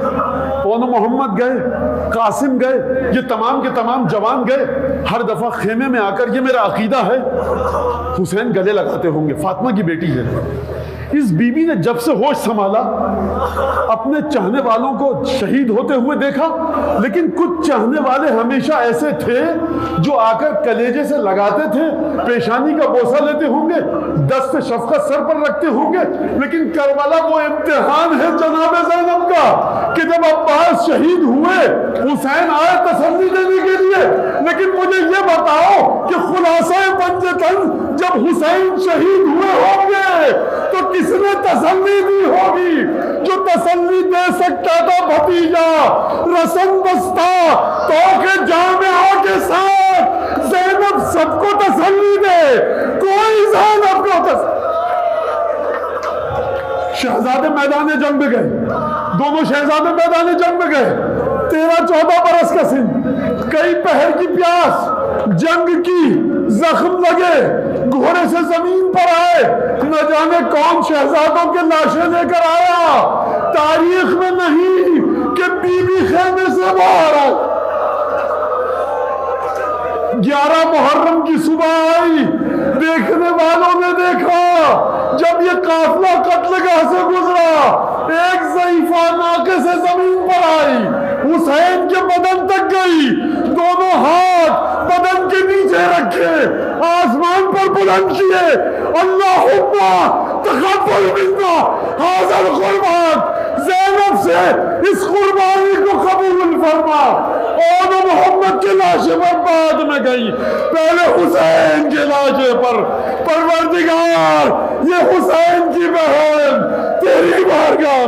اون محمد گئے، قاسم گئے، یہ تمام کے تمام جوان گئے، ہر دفعہ خیمے میں آ کر یہ میرا عقیدہ ہے، حسین گلے لگاتے ہوں گے، فاطمہ کی بیٹی ہے۔ اس بی بی نے جب سے ہوش سنبھالا اپنے چاہنے والوں کو شہید ہوتے ہوئے دیکھا، لیکن کچھ چاہنے والے ہمیشہ ایسے تھے جو آ کر کلیجے سے لگاتے تھے، پیشانی کا بوسہ لیتے ہوں گے، دست شفقت سر پر رکھتے ہوں گے، لیکن کربلا وہ امتحان ہے جناب زینب کا کہ جب عباس شہید ہوئے حسین آئے تسلی دینے کے لیے، لیکن مجھے یہ بتاؤ کہ خلاصہ پنجتن جب حسین شہید ہوئے ہوں گے تو کس نے تسلی دی ہوگی؟ جو تسلی دے سکتا تھا بھتیجا رسن بستہ توقع جامعہ کے ساتھ زینب سب کو تسلی دے، کوئی زینب کو تسلی۔ شہزادے میدان جنگ میں گئے، دونوں شہزادے میدان جنگ میں گئے، 13-14 برس کا سن، کئی پہر کی پیاس، جنگ کی، زخم لگے، گھوڑے سے زمین پر آئے، نہ جانے کون شہزادوں کے لاشیں لے کر آیا، تاریخ میں نہیں کہ بی بی خیمے سے باہر آئے۔ 11 محرم کی صبح آئی، دیکھنے والوں نے دیکھا جب یہ قافلہ قتل گاہ سے گزرا، ایک ضعیفہ ناقے سے زمین پر آئی، حسین کے بدن تک گئی، دونوں ہاتھ بدن کے نیچے رکھے، آسمان پر بلند کیے، اللہم تقبل منا ھذا القربان، زینب سے اس قربانی کو قبول فرما۔ اور محمد کے لاشے پر بعد میں گئی، پہلے حسین کے لاشے پر، پروردگار یہ حسین کی بہن تیری بارگاہ